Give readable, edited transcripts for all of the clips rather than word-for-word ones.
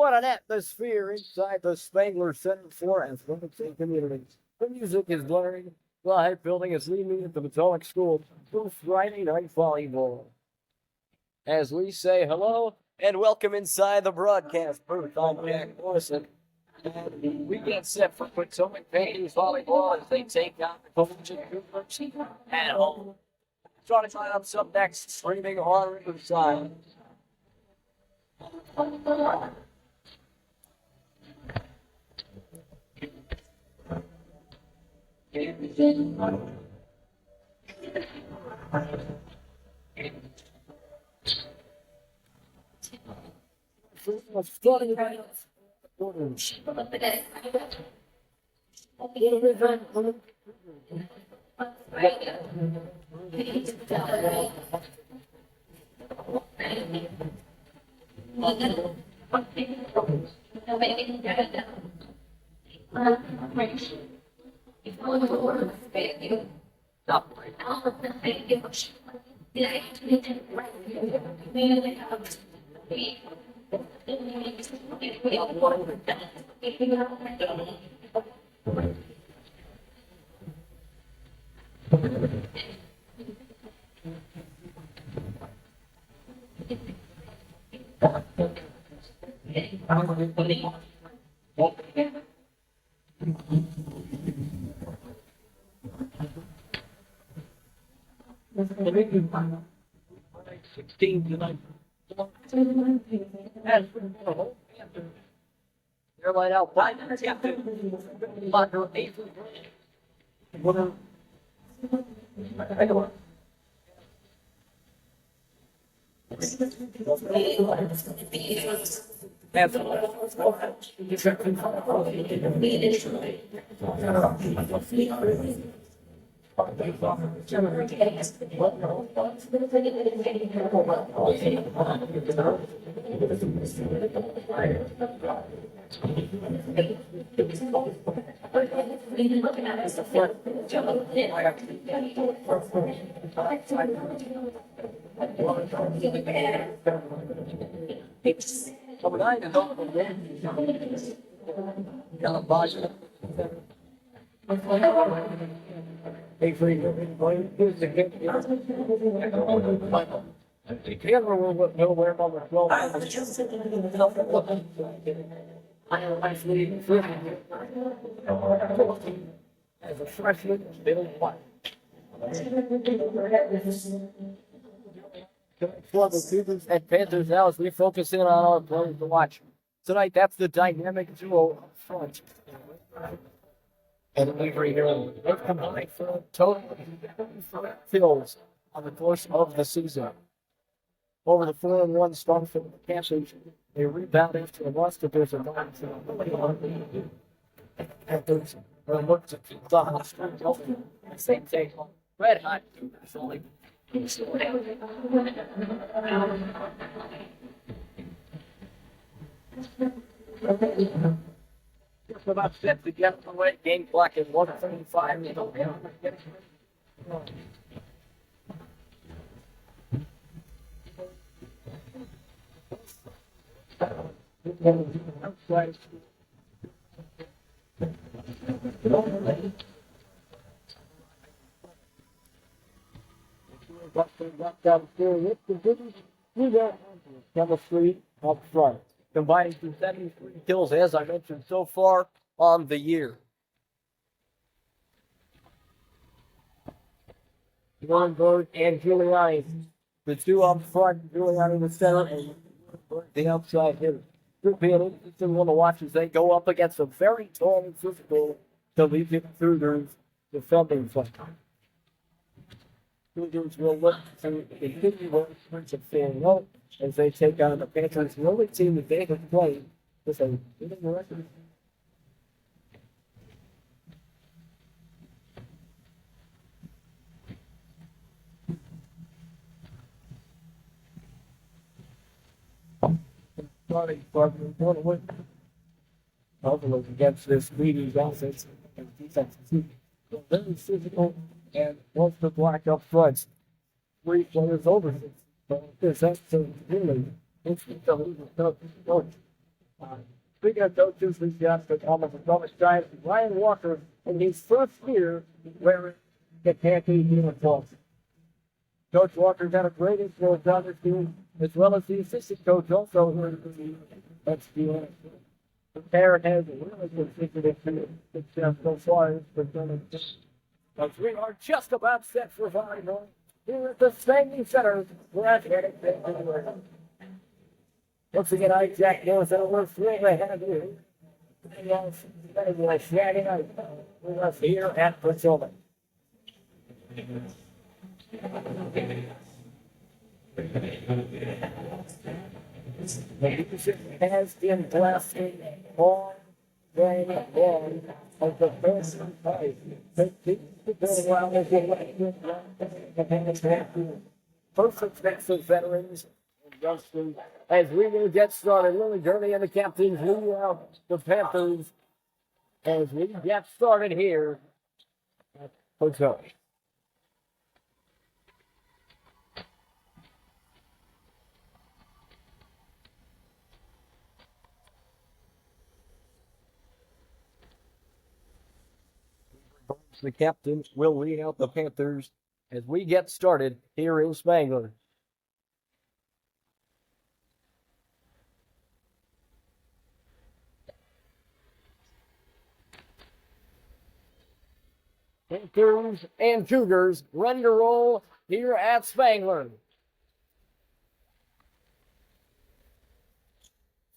What an atmosphere inside the Spangler Center for Athletic Communities. The music is blaring. The hype building is leaving at the Potomac School for Friday night volleyball. As we say hello and welcome inside the broadcast booth, I'm Jack Morrison. And we get set for Potomac Panthers volleyball as they take on the Collegiate Cougars at home. Trying to find out up next, streaming on Riverside. They're light out 5 minutes after Locker 8. As a freshman, middle one. For the Cougars and Panthers now as we focus in on our players to watch. Tonight, that's the dynamic duo up front. And Avery here, they've combined for a total of kills on the course of the season. Over the 4-1 start for the Panthers, they rebounded to a loss to there's a Panthers are looked to keep the hot streak going. Same thing, red hot Cougars only. Just about set to get the late game clock at 1:35. Outside. Chemistry up front, combining to 73 kills, as I mentioned, so far on the year. Nuremberg and Giuliani, the two up front, Giuliani the center, and the outside hitter. Should be an interesting one to watch as they go up against a very tall and physical Collegiate Cougars defending front. Cougars will look to continue their streak of fan up as they take on the Panthers, the only team that they have played with a winning record. Starting from Buffalo against this leading offense and defense team. Very physical and wants to block up front. 3 players over him. But this that's really it's the leader. Speaking of coaches, we've got the Potomac Giants, Ryan Walker, in his first year wearing the Panthers uniform. Coach Walker's had a great influence on this team, as well as the assistant coach also here in the team. The pair has really consistent success so far. As we are just about set for volleyball here at the Stanley Center. We're at it. Once again, I'm Jack Lewis, and we're thrilled to have you. Friday night with us here at Potomac. The leadership has been blasting all day long of the first fight. Perfect mix of veterans and youngsters. As we will get started, Lily Gurney and the captains lead out the Panthers as we get started here at Potomac. The captain will lead out the Panthers as we get started here in Spangler. Panthers and Cougars ready to roll here at Spangler.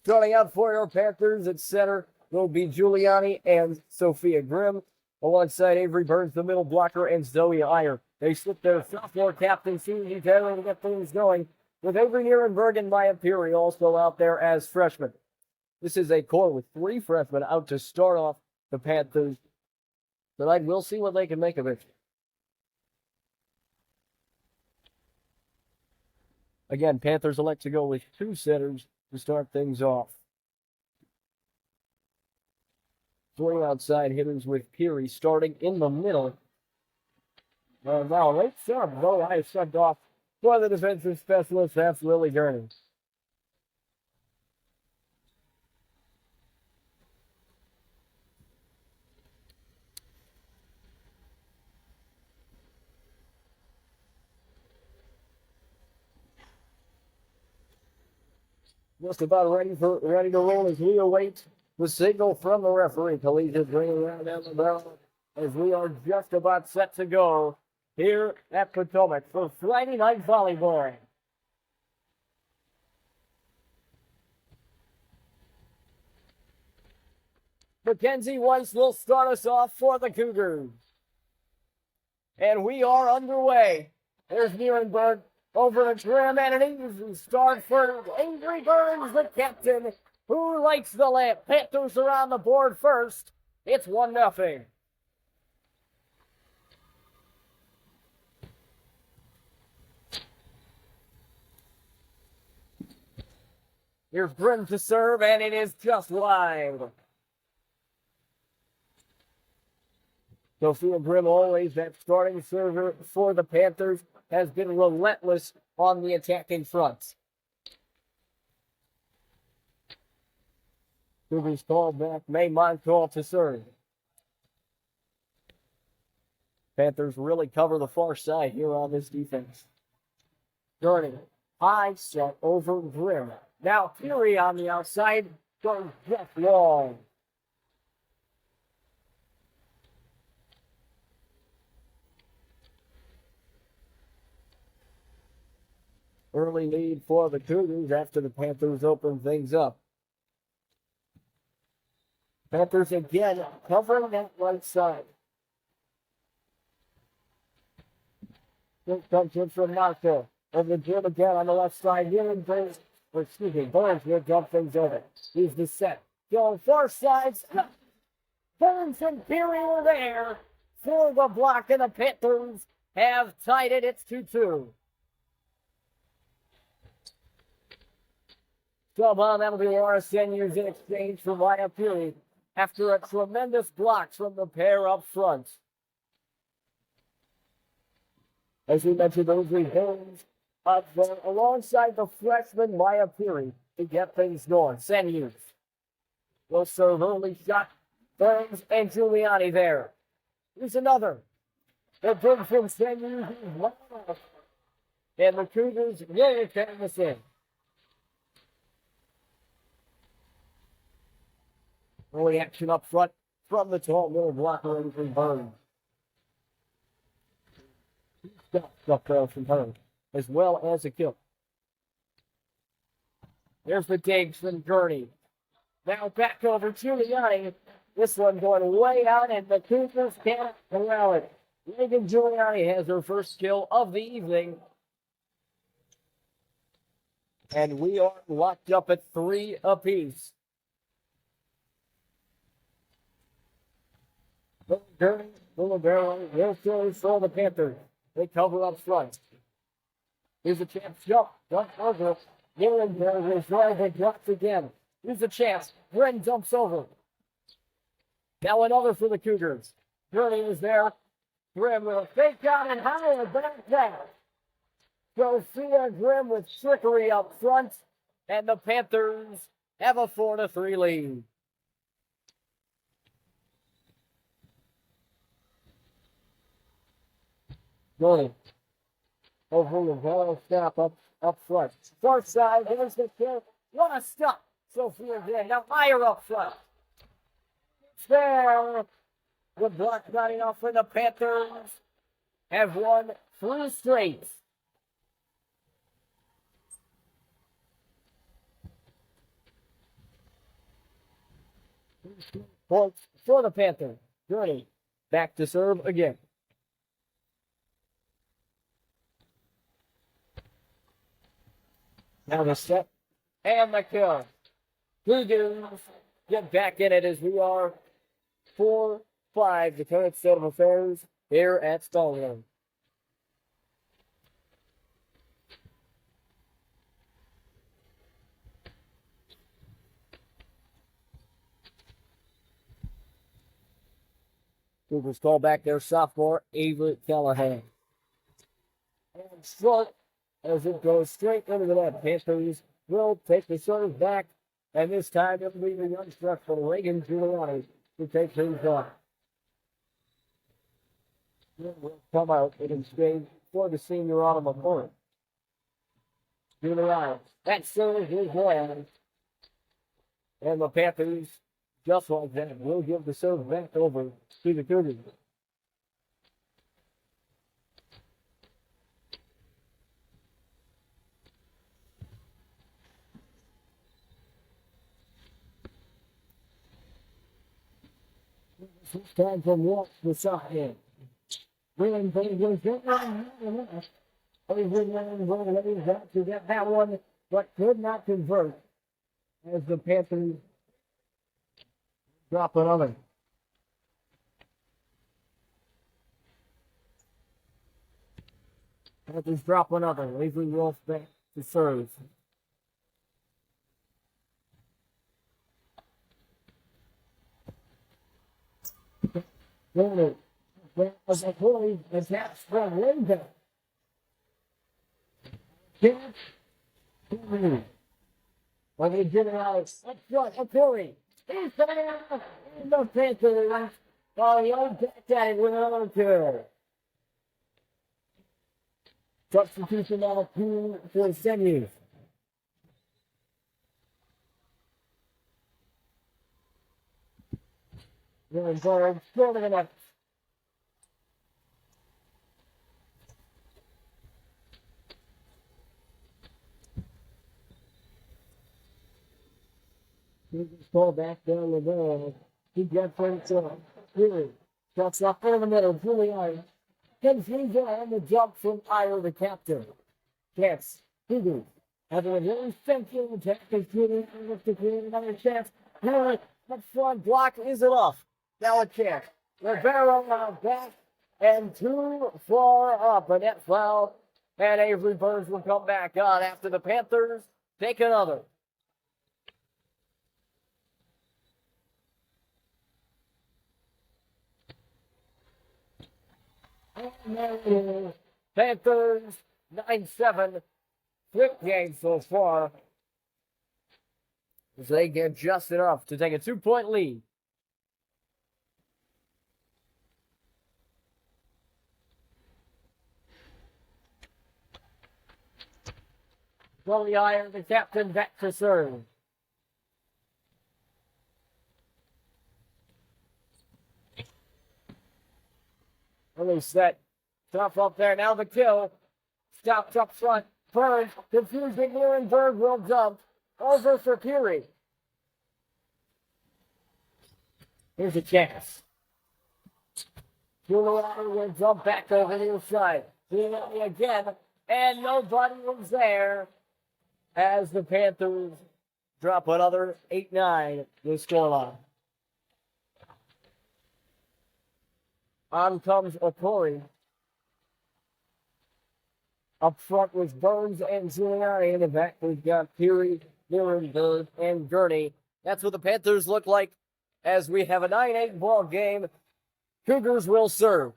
Starting out for your Panthers at center will be Giuliani and Sophia Grimm. Alongside Avery Burns, the middle blocker, and Zoe Iyer. They slip their sophomore captain, Susie Taylor, to get things going, with Avery Nierenberg and Maya Peary also out there as freshmen. This is a core with 3 freshmen out to start off the Panthers tonight. We'll see what they can make of it. Again, Panthers elect to go with 2 setters to start things off. 3 outside hitters with Peary starting in the middle. Now, late sub, though, I subbed off for the defensive specialist. That's Lily Gurney. Just about ready to roll as we await the signal from the referee. Collegiate bringing around down the barrel as we are just about set to go here at Potomac for Friday night volleyball. Mackenzie Weiss will start us off for the Cougars. And we are underway. There's Nierenberg over to Grimm, and an easy start for Avery Burns, the captain, who likes the lamp. Panthers are on the board first. It's 1-0. Here's Grimm to serve, and it is just wide. Sophia Grimm, always that starting server for the Panthers, has been relentless on the attacking front. Cougars call back May Moncal to serve. Panthers really cover the far side here on this defense. Gurney, high set over Grimm. Now Fury on the outside goes just long. Early lead for the Cougars after the Panthers open things up. Panthers again covering that right side. This comes in from Marco. Over Jim again on the left side. Here and Burns will jump things over. He's the set. Going far sides. Burns and Peary were there for the block, and the Panthers have tied it. It's 2-2. Sub on, that'll be Laura Seniors in exchange for Maya Peary after a tremendous block from the pair up front. As we mentioned, those returns up there alongside the freshman Maya Peary to get things going. Seniors will serve early shot. Burns and Giuliani there. Here's another. The big from Samuels is one off. And the Cougars will return this in. Early action up front from the tall middle blocker from Burns. Up there from Burns, as well as a kill. There's the digs from Gurney. Now back over Giuliani. This one going way out, and the Cougars can't allow it. Megan Giuliani has her first kill of the evening. And we are locked up at 3 apiece. Gurney, little barrel, will still for the Panthers. They cover up front. Here's a chance. Jump over. Nierenberg is right and drops again. Here's a chance. Bren jumps over. Now another for the Cougars. Gurney is there. Grimm with a fake out and high and back down. Sophia Grimm with trickery up front. And the Panthers have a 4-3 lead. Gurney over the ball stop up front. Far side, here's the kill. What a stop. Sophia Grimm. Now Meyer up front. It's there. The block not enough for the Panthers. Have won 3 straight. Points for the Panthers. Gurney back to serve again. Now the step and the kill. Cougars get back in it as we are 4-5, the current state of affairs here at Stallworth. Cougars call back their sophomore, Avery Callahan. And short as it goes straight into the net. Panthers will take the serve back, and this time it'll be the young structural Reagan Giuliani to take things on. Will come out in exchange for the senior autumn opponent. Giuliani. That serve is land. And the Panthers, just like that, will give the serve back over to the Cougars. It's time to walk the side. William was to get that one, but could not convert as the Panthers drop another. Panthers drop another. Avery Wolf back to serve. Well, as a goalie, is not strong window. When he did it out, let's go, a Curry. He's coming out. No Panthers. Oh, he owns that with another two. Substitution number 2 for Samuels. Nierenberg, short of the net. He just pulled back down the middle. He gets into Healy. Shots up in the middle. Giuliani. Confused on the jump from Ira, the captain. Chance. Healy. Having a really sensitive attack. He's shooting to create another chance. Healy. That front block is enough. Now a chance. Rivera now back. And too far up. A net foul. And Avery Burns will come back on after the Panthers take another. Panthers 9-7. Quick game so far. as they get just enough to take a 2-point lead. Chloe Iyer, the captain, back to serve. Early set. Tough up there. Now the kill. Stopped up front. Burns. Confusing Nierenberg will dump. Over for Peary. Here's a chance. Giuliani will jump back over the inside. Giuliani again. And nobody was there as the Panthers drop another 8-9 the scoreline. On comes Okori. Up front was Burns and Giuliani. In the back, we've got Peary, Nierenberg, and Gurney. That's what the Panthers look like as we have a 9-8 ball game. Cougars will serve.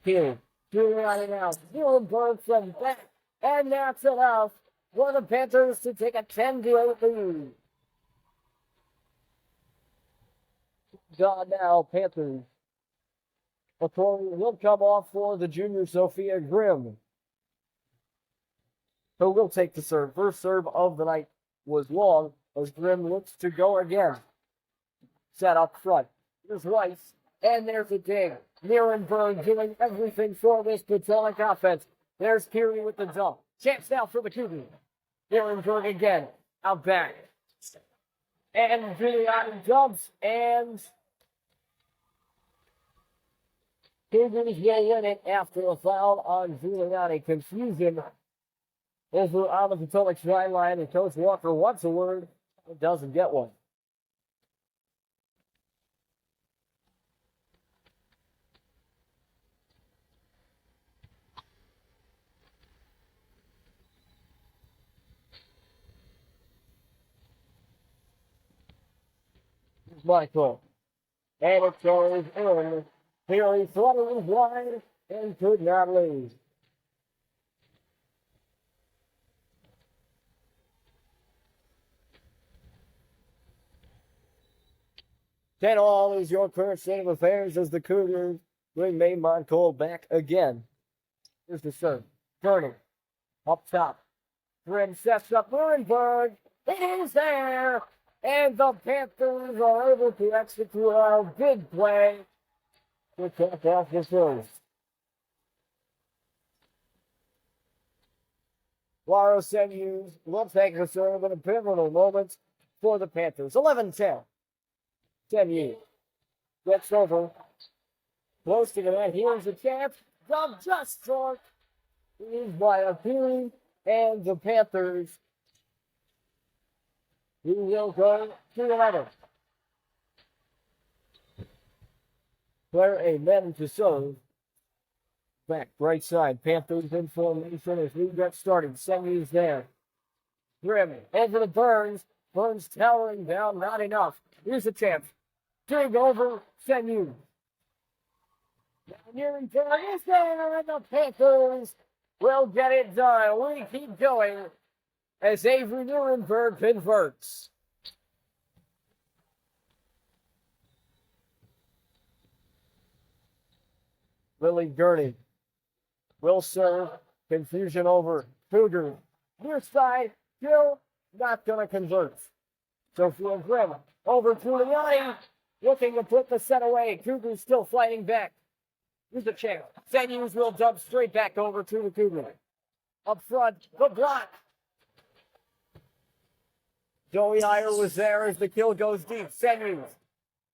Peary, Giuliani now. Nierenberg from back. And that's enough for the Panthers to take a 10-8 lead. Gone now, Panthers. Okori will come off for the junior Sophia Grimm, who will take the serve. First serve of the night was long as Grimm looks to go again. Set up front. Here's Rice, and there's a dig. Nierenberg doing everything for this Potomac offense. There's Peary with the dump. Chance now for the Cougars. Nierenberg again, out back. And Giuliani dumps, and Cougars will win it after a foul on Giuliani. Confusion over on the Potomac sideline, and Coach Walker wants a word, but doesn't get one. Michael. And it goes in. Peary fluttering wide and could not lead. Ten all is your current state of affairs as the Cougars bring Maine Montcole back again. Here's the serve. Turning. Up top. Grimm sets up Nierenberg. It is there. And the Panthers are able to execute a big play to take off the first. Laura Senyus will take the serve in a pivotal moment for the Panthers. 11-10. Senyus gets over. Close to the net. Here's a chance. Dump just short. Leads by a Peary, and the Panthers will go to 11. Claire a man to serve. Back right side. Panthers in formation as we get started. Senyus there. Grimm over to Burns. Burns towering down. Not enough. Here's a chance. Dig over Senyus. Nierenberg is there, and the Panthers will get it done. We keep going as Avery Nierenberg converts. Lily Gurney will serve. Confusion over Cougars. Near side, still not going to convert. Sophia Grimm over Giuliani, looking to put the set away. Cougars still fighting back. Here's a chance. Senyus will dump straight back over to the Cougars. Up front, the block. Joey Iyer was there as the kill goes deep. Senyus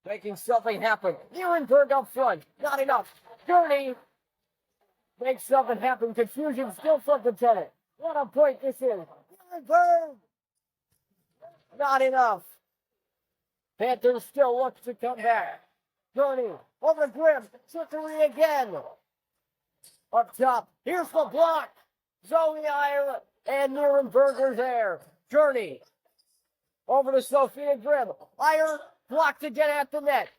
making something happen. Nierenberg up front. Not enough. Gurney makes something happen. Confusion still from the tenant. What a point this is. Nierenberg. Not enough. Panthers still look to come back. Gurney over Grimm. Trickery again. Up top. Here's the block. Zoe Iyer and Nierenberg are there. Gurney over to Sophia Grimm. Iyer blocked to get at the net.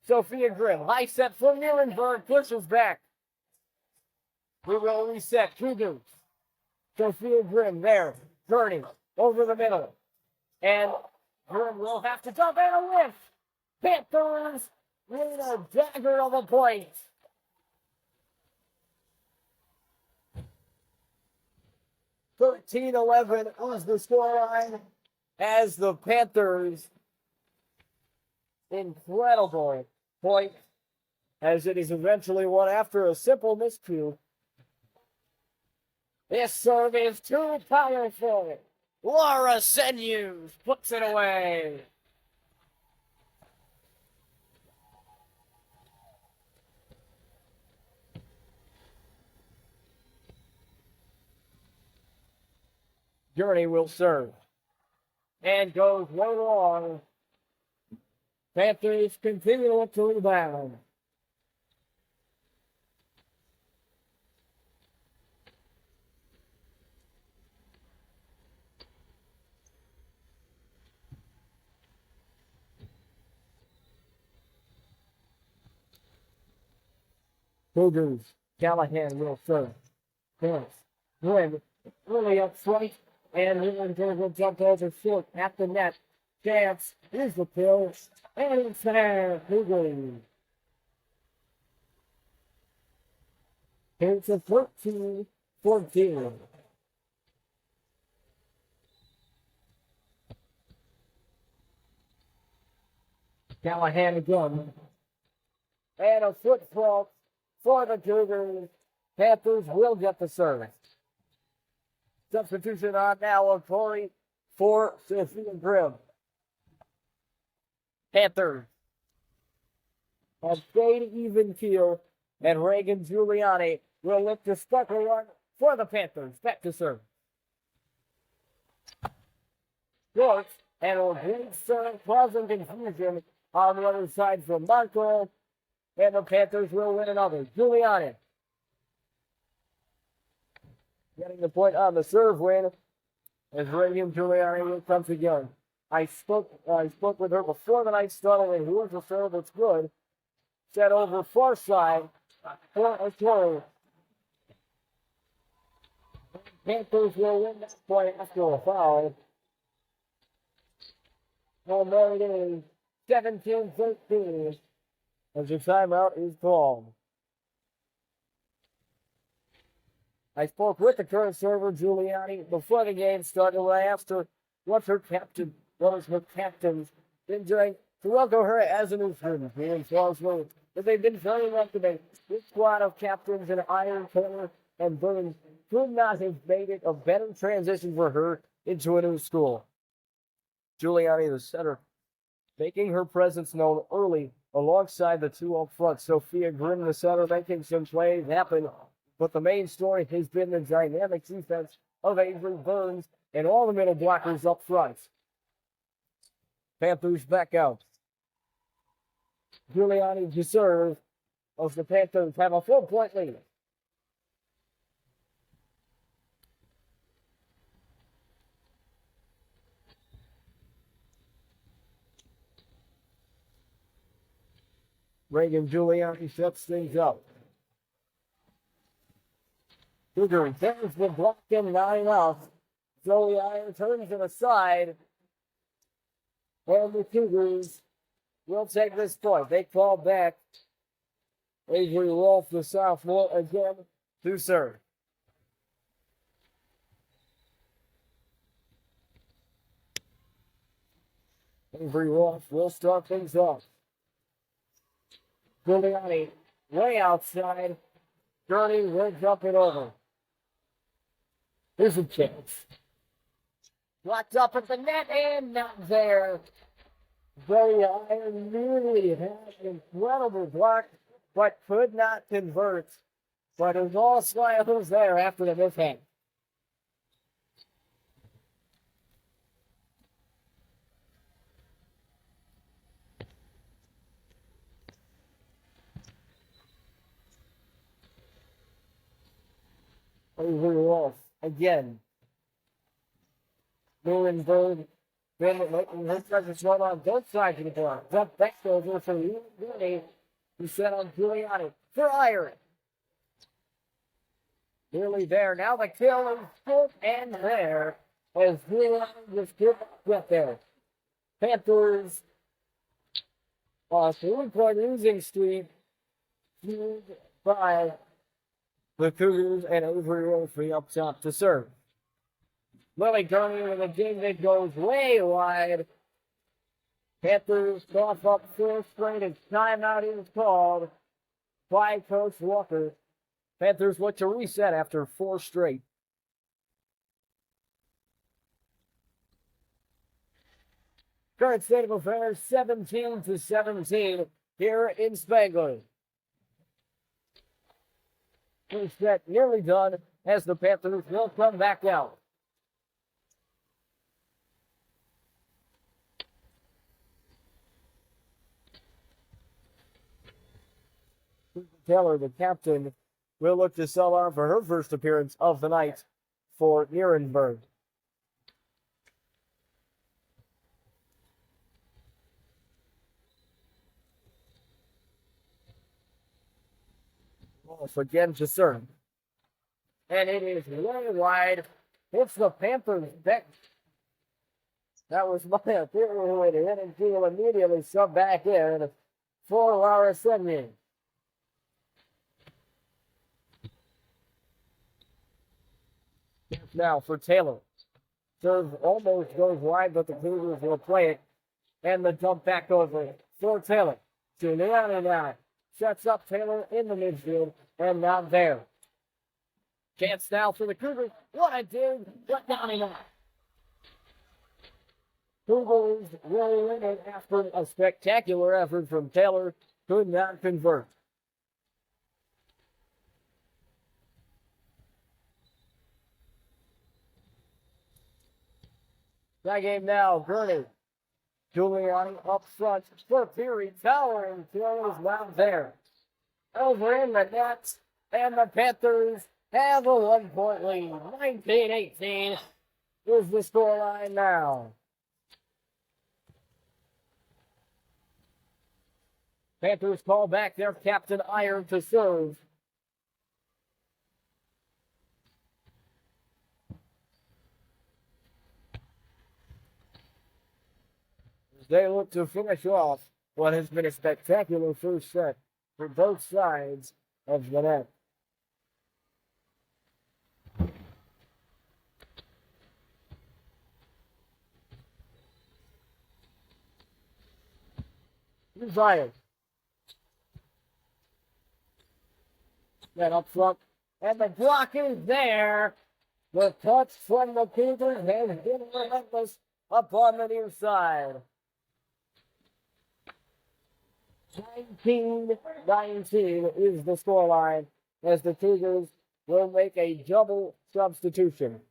Sophia Grimm. High set from Nierenberg. Pushes back. We will reset. Cougars Sophia Grimm there, turning over the middle. And Grimm will have to jump and a lift. Panthers with a dagger of a point. 13-11 is the scoreline as the Panthers incredible point as it is eventually won after a simple miscue. This serve is too powerful. Laura Senews puts it away. Journey will serve. And goes way long. Panthers continue to rebound. Cougars, Callahan will serve. Pass. Grimm, really up front. And Grimm will jump over short at the net. Chance, here's the pill. And it's there, Cougars. It's a 14-14. Callahan again. And a foot fault for the Cougars. Panthers will get the service. Substitution on now of Corey for Sophia Grimm. Panthers have stayed even keel, and Reagan Giuliani will lift the sparkle run for the Panthers. Back to serve. Short and a great serve causing confusion on the other side from Marco, and the Panthers will win another. Giuliani getting the point on the serve win as Reagan Giuliani will come again. I spoke with her before the night started, and here's the serve that's good. Set over far side for a throw. Panthers will win that point after a foul. And there it is, 17-13, as the timeout is called. I spoke with the current server, Giuliani, before the game started. When I asked her what has her captain's been doing to welcome her as a new student. He informs me that they've been very welcoming. This squad of captains in Iron, Taylor, and Burns could not have made it a better transition for her into a new school. Giuliani, the center, making her presence known early alongside the two up front. Sophia Grimm, the center, making some plays happen. But the main story has been the dynamic defense of Avery Burns and all the middle blockers up front. Panthers back out. Giuliani to serve as the Panthers have a 4-point lead. Reagan Giuliani sets things up. Cougars, there's the block and 9 off. Giuliani turns it aside. And the Cougars will take this point. They call back Avery Rolfe, the sophomore, again to serve. Avery Rolfe will start things off. Giuliani way outside. Journey will jump it over. Here's a chance. Locked up at the net and not there. Very Iron nearly had an incredible block, but could not convert. But it was all smiles there after the mishap. Avery Rolfe again. Muhlenberg been making his presence run on both sides of the block. Jump back over for Rooney, who set on Giuliani for Iron. Nearly there. Now the kill is good and there. As Leon just did not get there. Panthers on a 3-point losing streak. Fueled by the Cougars and Avery Wolfie up top to serve. Lily Gurney with a game that goes way wide. Panthers cough up 4 straight as timeout is called by Coach Walker. Panthers look to reset after 4 straight. Current state of affairs 17-17 here in Spangler. First set nearly done as the Panthers will come back out. Taylor, the captain, will look to sell on for her first appearance of the night for Nuremberg. Wolf again to serve. And it is way wide. It's the Panthers' bench. That was my theory way to hit, and she will immediately sub back in for Laura Sedney. Now for Taylor. Serve almost goes wide, but the Cougars will play it. And the dump back over for Taylor. Giuliani now sets up Taylor in the midfield and not there. Chance now for the Cougars. What a dig, but down and out. Cougars will win it after a spectacular effort from Taylor. Could not convert. That game now, Gurney. Giuliani up front for Peary, towering Taylor's not there. Over in the net, and the Panthers have a 1-point lead. 19-18 is the scoreline now. Panthers call back their captain Iron to serve. They look to finish off what has been a spectacular first set for both sides of the net. Zion. Then up front, and the block is there. The touch from the Cougars has been relentless up on the near side. 19-19 is the scoreline as the Cougars will make a double substitution.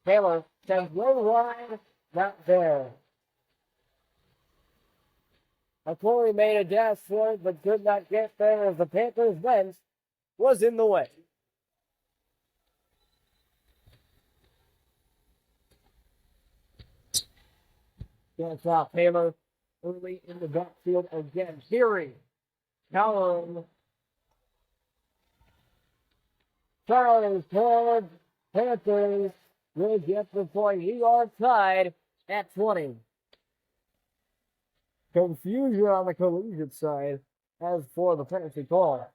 Taylor sends one wide, not there. McClory made a dash for it, but could not get there as the Panthers' bench was in the way. Gets off Taylor early in the backfield again. Peary, Callum, Charles Ford, Panthers will get the point. He are tied at 20. Confusion on the collegiate side as for the penalty call.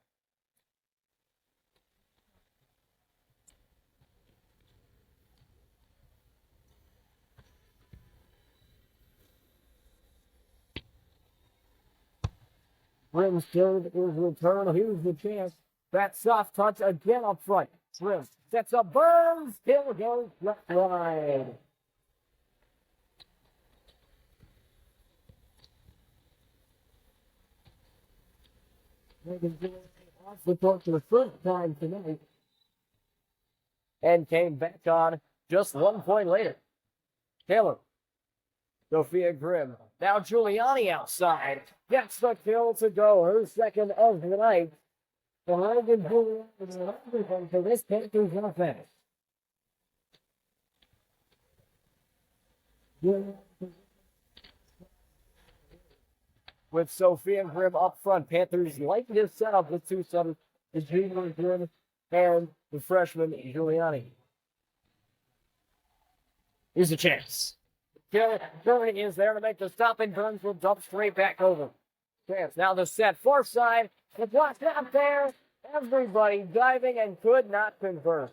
Grimsfield is returned. Here's the chance. That soft touch again up front. Grim sets up Burns. Still goes left wide. Off the court for the first time tonight. And came back on just 1 point later. Taylor. Sophia Grimm. Now Giuliani outside. Gets the kill to go. Her second of the night. The Logan Bull is everything for this Panthers offense. With Sophia Grimm up front, Panthers like this setup with two setters, the junior Grimm and the freshman Giuliani. Here's a chance. Curry is there to make the stop, and Burns will dump straight back over. Chance now the set far side. The block's not there. Everybody diving and could not convert.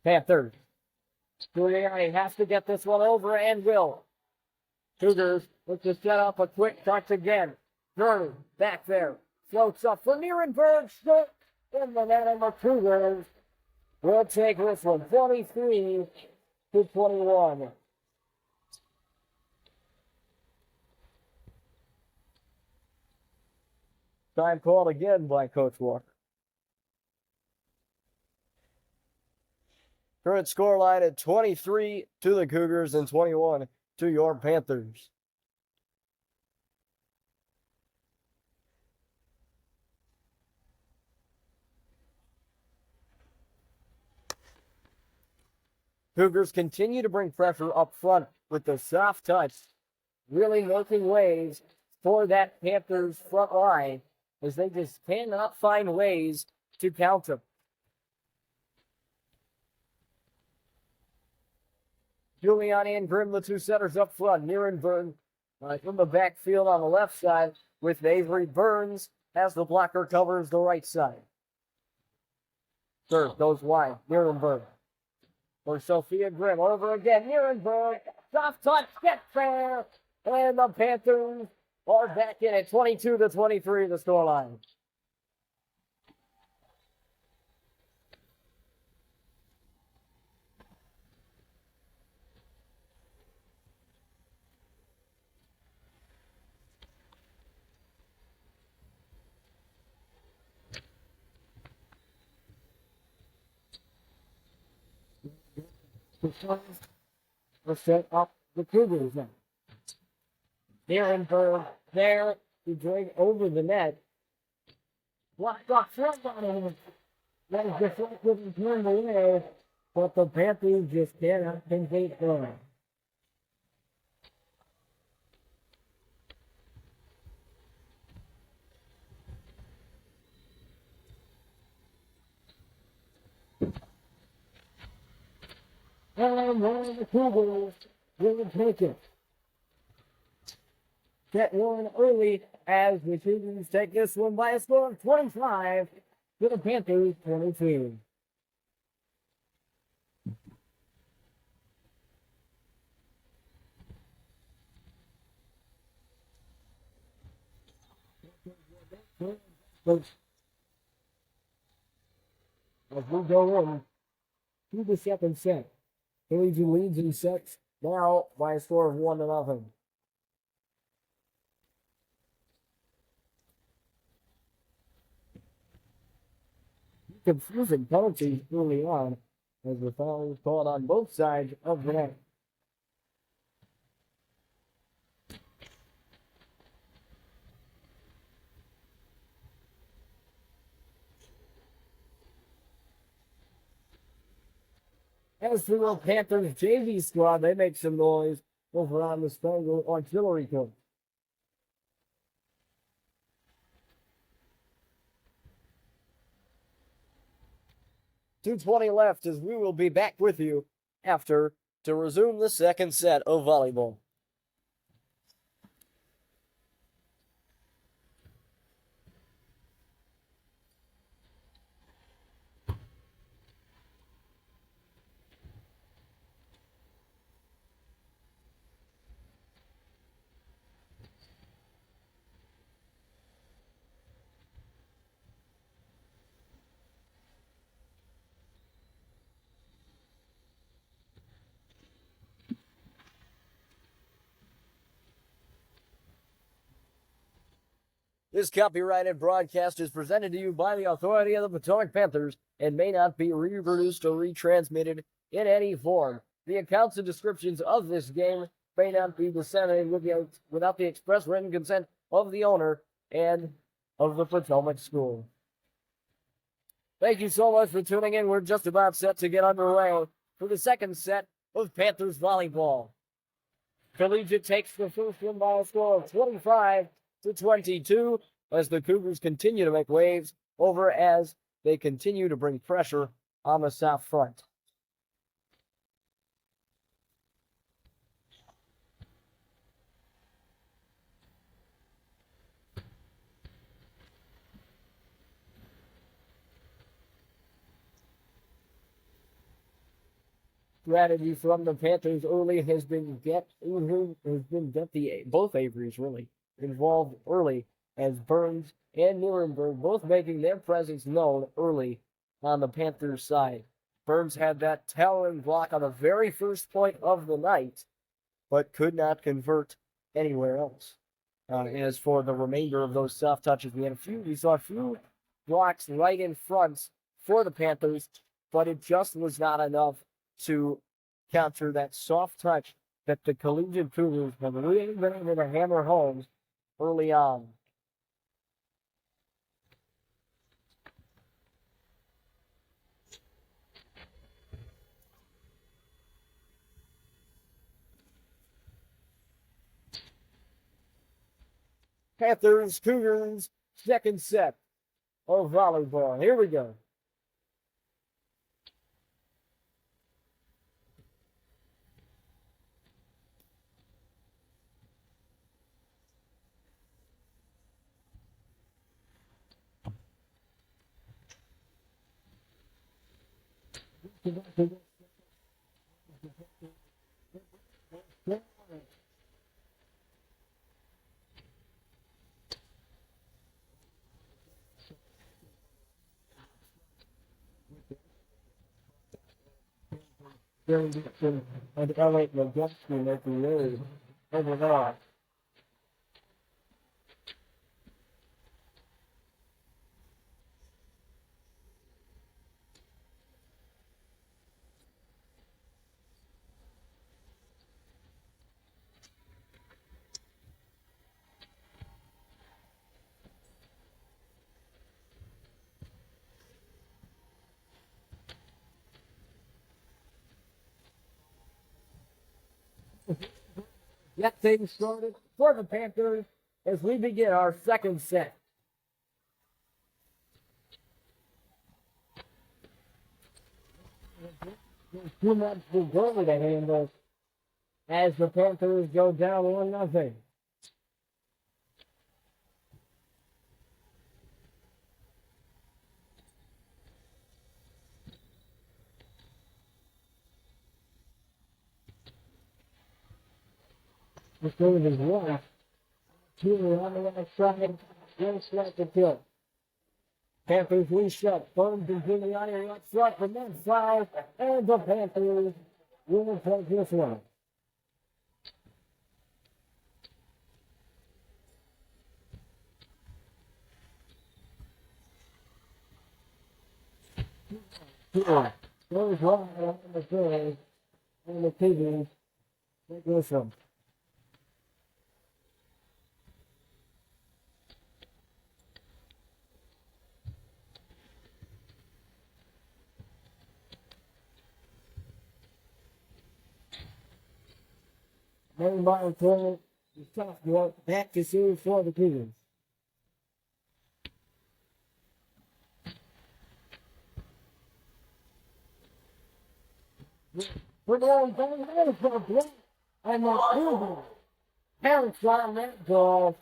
Panthers. Giuliani has to get this one over and will. Cougars look to set up a quick touch again. Gurney back there. Floats up for Nierenberg. Short in the net, and the Cougars will take this one 23-21. Time called again by Coach Walker. Current scoreline at 23 to the Cougars and 21 to your Panthers. Cougars continue to bring pressure up front with the soft touch, really making ways for that Panthers front line as they just cannot find ways to counter. Giuliani and Grimm, the two setters up front. Nierenberg from the backfield on the left side with Avery Burns as the blocker covers the right side. Third goes wide. Nierenberg. For Sophia Grimm. Over again. Nierenberg. Soft touch. Get there. And the Panthers are back in at 22-23, the scoreline. We'll set up the Cougars now. Nierenberg there to drag over the net. Blocked off front on him. That is deflected and turned away, but the Panthers just cannot contain going. And one of the Cougars will take it. Get one early as the Cougars take this one by a score of 25 to the Panthers 22. As we go in to the second set. Collegiate leads in sets now by a score of 1-0. Confusing penalties early on as the foul is called on both sides of the net. As for the Panthers JV squad, they make some noise over on the Spangle Auxiliary coach. 2:20 left as we will be back with you after to resume the second set of volleyball. This copyrighted broadcast is presented to you by the authority of the Potomac Panthers and may not be reproduced or retransmitted in any form. The accounts and descriptions of this game may not be disseminated without the express written consent of the owner and of the Potomac School. Thank you so much for tuning in. We're just about set to get underway for the second set of Panthers volleyball. Collegiate takes the first one by a score of 25-22 as the Cougars continue to make waves over as they continue to bring pressure on the south front. Strategy from the Panthers early has been get both Averys really involved early as Burns and Nuremberg both making their presence known early on the Panthers side. Burns had that towering block on the very first point of the night, but could not convert anywhere else. As for the remainder of those soft touches, we saw a few blocks right in front for the Panthers, but it just was not enough to counter that soft touch that the Collegiate Cougars have really been able to hammer home early on. Panthers, Cougars, second set of volleyball. Here we go. Very good and elevate the gesture at the road over there. Get things started for the Panthers as we begin our second set. Too much for goalie to handle as the Panthers go down 1-0. The third is one. Junior on the right side. One slap to kill. Panthers reset. Burns and Giuliani right front for that foul. And the Panthers will take this one. Goes wrong on the third. And the Cougars take this one. Main bottom corner, the sophomore, back to serve for the Cougars. We're going down for a block, and the Cougars pounce on that ball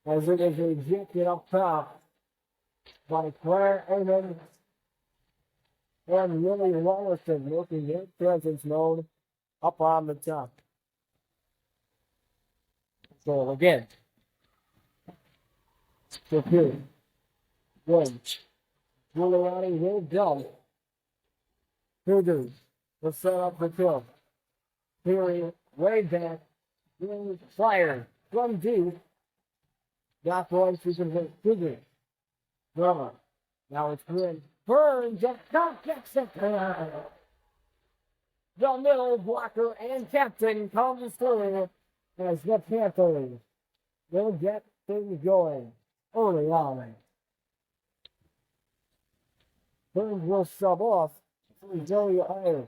as it is ejected up top by Claire Evans and Willie Lawlerson making their presence known up on the top. So again, so here, one, Giuliani will go. Cougars will set up the kill. Peary way back, fire from deep. Not going to convince Cougars. Drummer. Now it's Quinn. Burns and gets it. The middle blocker and captain comes through as the Panthers will get things going early on. Burns will sub off for Joey Iron.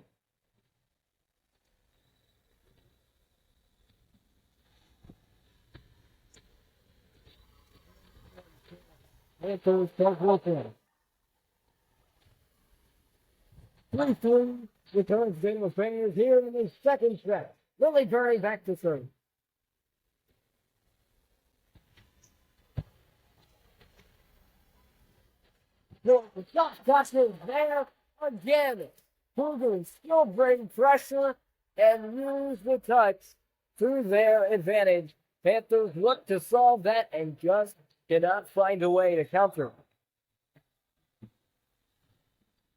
Panthers take Wilson. 3-3 returns game of Panthers here in the second set. Lily Berry back to serve. The shot touches there again. Cougars still bring pressure and use the touch to their advantage. Panthers look to solve that and just cannot find a way to counter.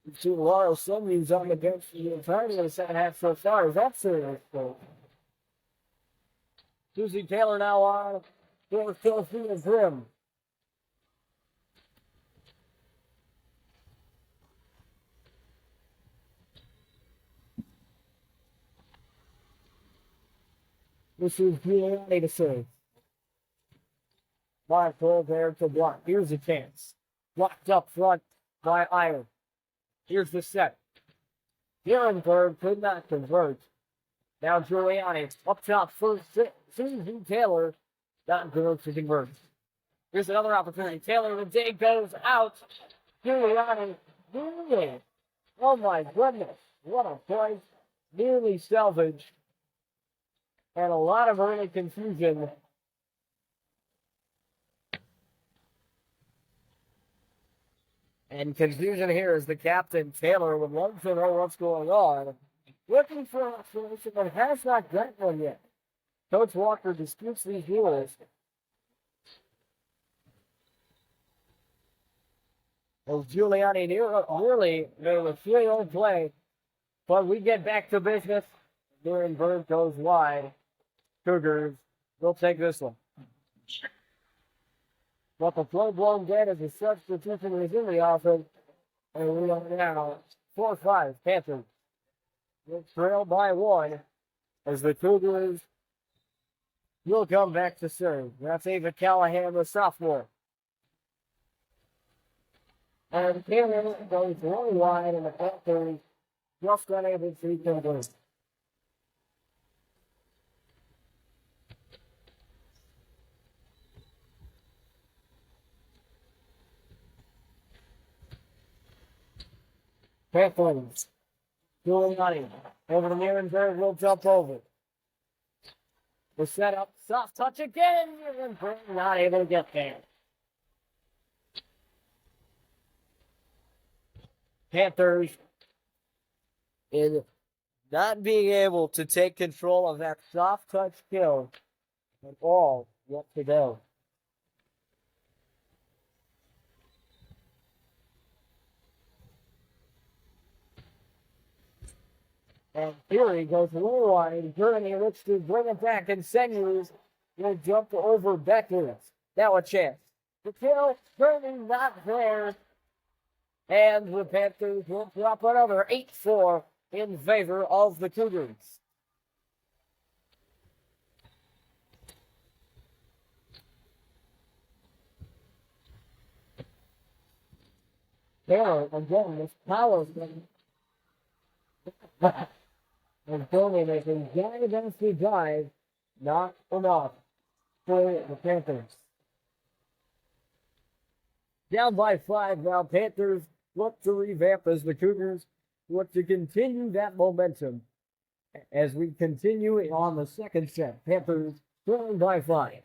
We've seen a lot of Sunbeams on the bench the entirety of the second half so far. Is that serious? Susie Taylor now on for Sophia Grimm. This is Giuliani to serve. Marco there to block. Here's a chance. Blocked up front by Iron. Here's the set. Ehrenberg could not convert. Now Giuliani up top first. Susie Taylor not going to convert. Here's another opportunity. Taylor, the day goes out. Giuliani, nearly. Oh my goodness. What a point. Nearly salvaged. And a lot of early confusion. And confusion here is the captain, Taylor, would love to know what's going on. Looking for an explanation, but has not gotten one yet. Coach Walker disputes these rules. Well, Giuliani nearly made a 3-0 play, but we get back to business. Ehrenberg goes wide. Cougars will take this one. But the flow blown dead as a substitution is in the offense. And we are now 4-5 Panthers. We'll trail by 1 as the Cougars will come back to serve. That's Ava Callahan, the sophomore. And Taylor goes one wide and the Panthers just unable to convert. Panthers. Giuliani. Over to Ehrenberg. Will jump over. The setup. Soft touch again. Ehrenberg not able to get there. Panthers in not being able to take control of that soft touch kill at all yet to go. And Fury goes a little wide. Gurney looks to bring it back, and Senus will jump over Beckers. Now a chance. The kill, Gurney not there. And the Panthers will drop another 8-4 in favor of the Cougars. Taylor, again, this power thing. And Tony making dynasty drive, not enough for the Panthers. Down by 5 now, Panthers look to revamp as the Cougars look to continue that momentum as we continue on the second set. Panthers trailing by 5.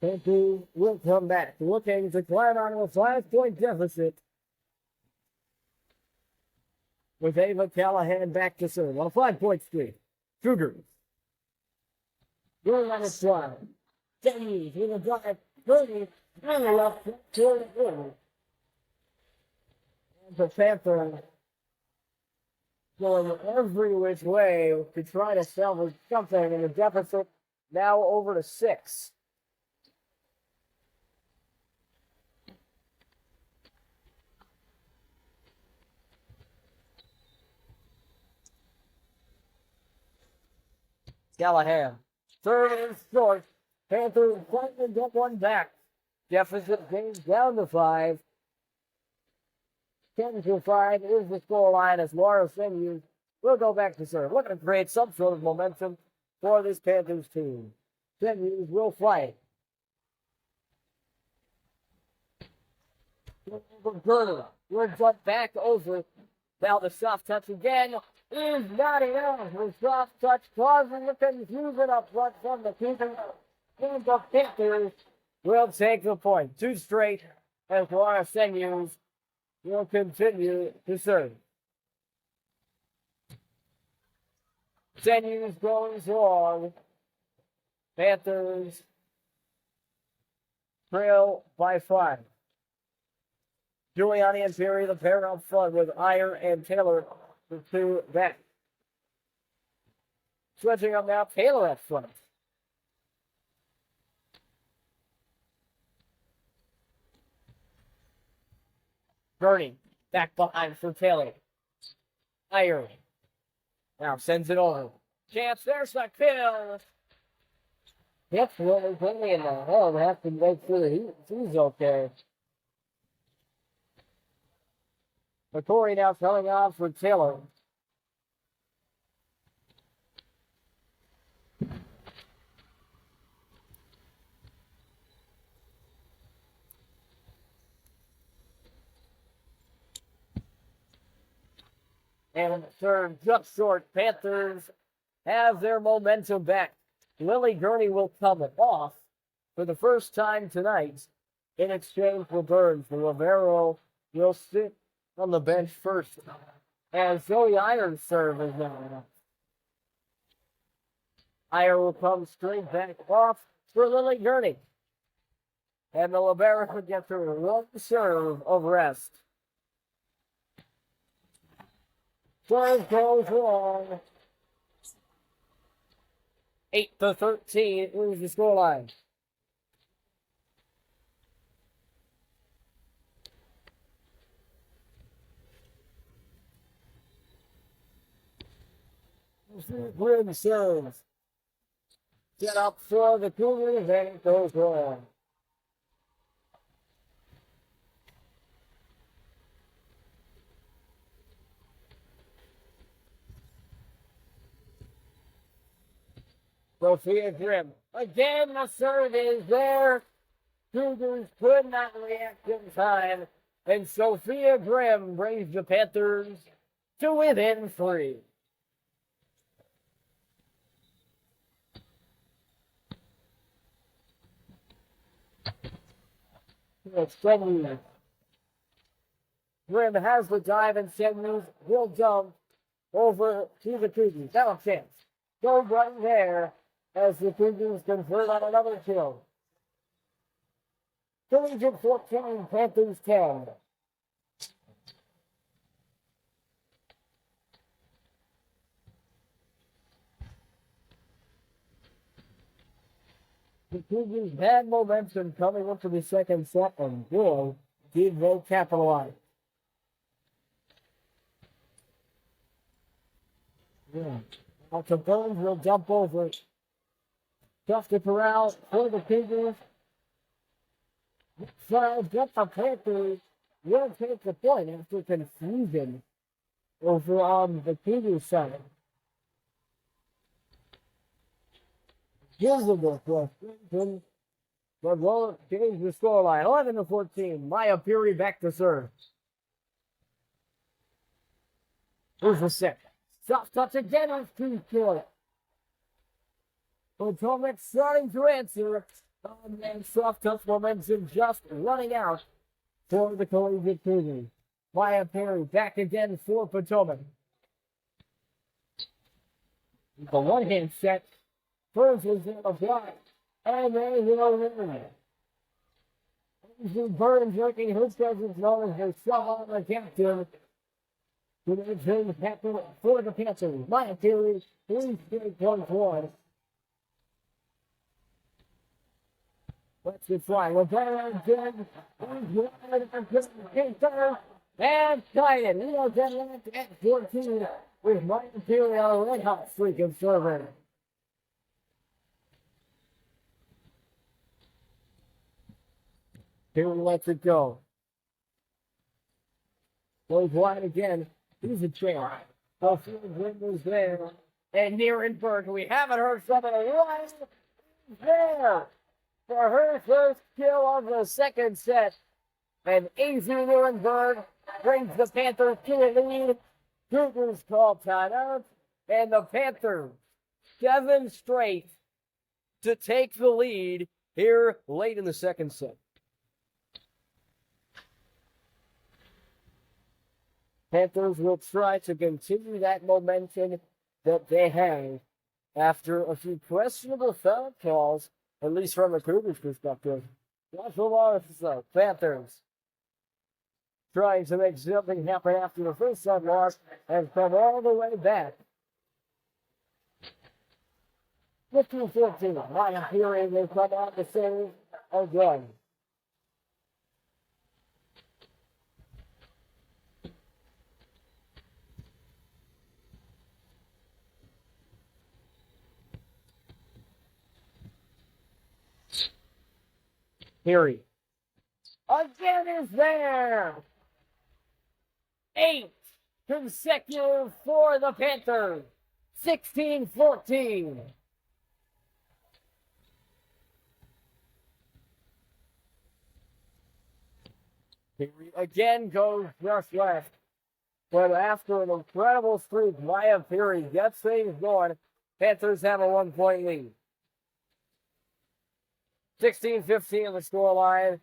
Panthers will come back, looking to climb out of a 5-point deficit. With Ava Callahan back to serve on a 5-point streak. Cougars. Will let it slide. Denny's with a drive. 30. And a left to the middle. And the Panthers going every which way to try to salvage something in the deficit. Now over to 6. Callahan. Third and short. Panthers trying to get one back. Deficit gains down to 5. 10-5 is the scoreline as Laura Sinews will go back to serve. Looking to create some sort of momentum for this Panthers team. Sinews will fight. Gerner works up back over. Now the soft touch again is not enough. The soft touch causing the confusion up front from the Cougars. And the Panthers will take the point. 2 straight as Laura Sinews will continue to serve. Sinews goes long. Panthers trail by 5. Giuliani and Perry, the pair up front with Iyer and Taylor, the 2 back. Switching up now, Taylor up front. Bernie, back behind for Taylor. Iyer. Now sends it over. Chance, there's the kill. That's really quickly in the hell. They have to make sure that he's okay. McCory now coming off for Taylor. And serve just short. Panthers have their momentum back. Lily Gurney will come off for the first time tonight in exchange for Burns. The Rivero will sit on the bench first as Zoe Iyer's serve is now. Iyer will come straight back off for Lily Gurney. And the Libero gets her one serve of rest. Serve goes long. 8-13 is the scoreline. Grim serves. Get up for the Cougars and it goes wrong. Sophia Grimm. Again, the serve is there. Cougars could not react in time. And Sophia Grimm brings the Panthers to within 3. Grimm has the dive and Sinews will jump over to the Cougars. Now a chance. Go right there as the Cougars convert on another kill. Collegiate 14, Panthers 10. The Cougars had momentum coming into the second set and boy, did they capitalize. Yeah. Now Burns will jump over. Tough to corral for the Cougars. So get the Panthers will take the point after confusion over on the Cougars side. Visible frustration, but will change the scoreline. 11-14. Maya Peary back to serve. Here's the set. Soft touch again on 2 short. Potomac starting to answer. And soft touch momentum just running out for the Collegiate Cougars. Maya Perry back again for Potomac. The one-hand set. First is in the block. And there will win. Burns working his presence known as the sub on the captain. To maintain the captain for the Panthers. Maya Perry, 3 straight points won. Let's get flying. We're going again. And tied it. We are dead at 14 with Maya Perry on a red hot streak of serving. Perry lets it go. Goes wide again. He's a champ. Field windows there. And Nierenberg, we haven't heard from it right there. For her first kill of the second set. And AZ Nierenberg brings the Panthers to the lead. Cougars call timeout. And the Panthers, 7 straight to take the lead here late in the second set. Panthers will try to continue that momentum that they have after a few questionable foul calls, at least from the Cougars' perspective. Panthers trying to make something happen after the first set loss and come all the way back. 15-14. Maya Perry will come out to save again. Perry. Again is there. 8 consecutive for the Panthers. 16-14. Perry again goes just left. But after an incredible streak, Maya Perry gets things going. Panthers have a 1-point lead. 16-15 the scoreline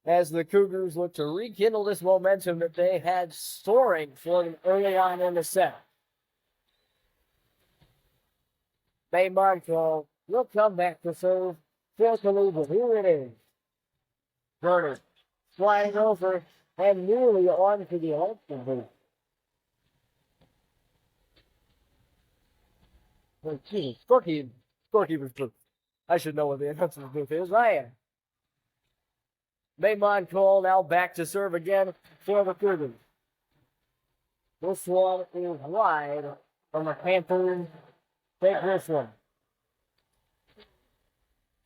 as the Cougars look to rekindle this momentum that they had soaring for them early on in the set. May Marco will come back to serve for Collegiate. Here it is. Vernon flying over and nearly on to the ultimate booth. Oh, geez, scorekeeper's booth. I should know what the announcer's booth is. I am. Maymon Cole now back to serve again for the Cougars. This one is wide from the Panthers. Take this one.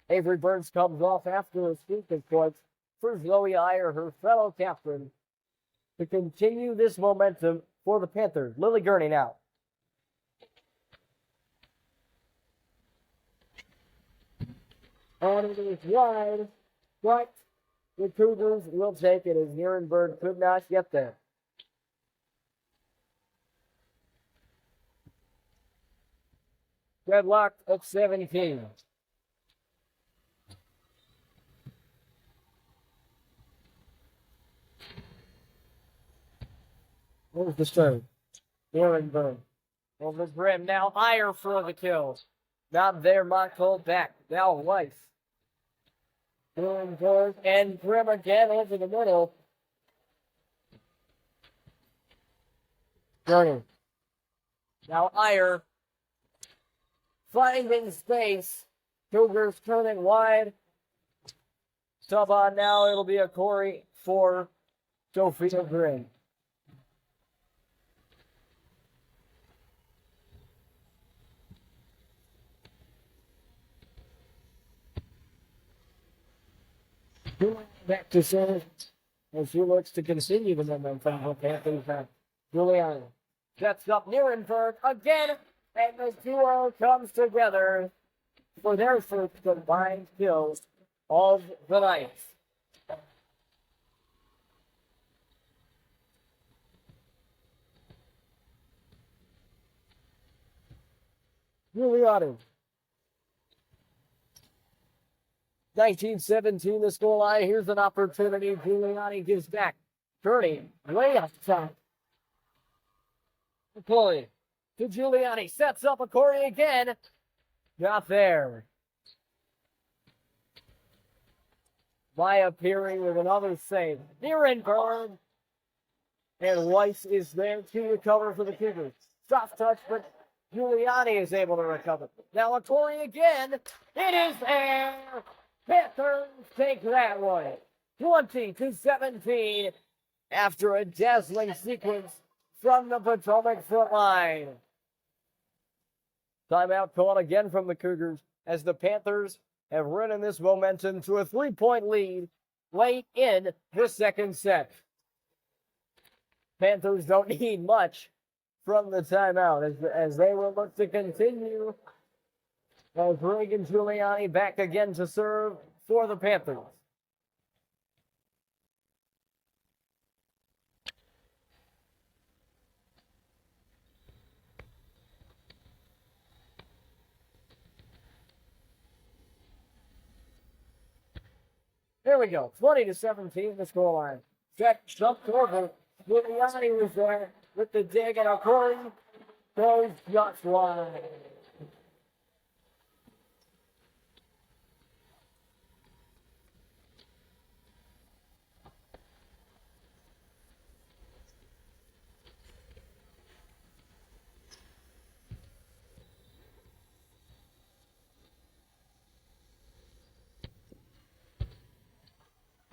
Avery Burns comes off after a speaking points for Zoe Iyer, her fellow captain, to continue this momentum for the Panthers. Lily Gurney now. And it is wide, but the Cougars will take it as Nierenberg could not get there. Deadlocked at 17. Where's the serve? Nierenberg. Over the brim. Now Iyer for the kills. Not there, Montcole back. Now Weiss. Nierenberg and Grimm again into the middle. Gurney. Now Iyer. Finding space. Cougars turn it wide. Sub on now. It'll be a Corey for Sophia Gray. Back to serve as she looks to continue the momentum for Panthers. Juliana sets up Nierenberg again, and the duo comes together for their first combined kills of the night. Juliana 19-17 the scoreline. Here's an opportunity. Giuliani gives back. Turning way outside. McCoy to Giuliani. Sets up a Corey again. Not there. Maya Peary with another save. Nierenberg. And Weiss is there to recover for the Cougars. Soft touch, but Giuliani is able to recover. Now a Corey again. It is there. Panthers take that one. 20-17 after a dazzling sequence from the Potomac front line. Timeout called again from the Cougars as the Panthers have ridden this momentum to a 3-point lead late in the second set. Panthers don't need much from the timeout as they will look to continue. As Reagan Giuliani back again to serve for the Panthers. There we go. 20-17 the scoreline. Jack jumped over. Giuliani was there with the dig and a Corey goes just wide.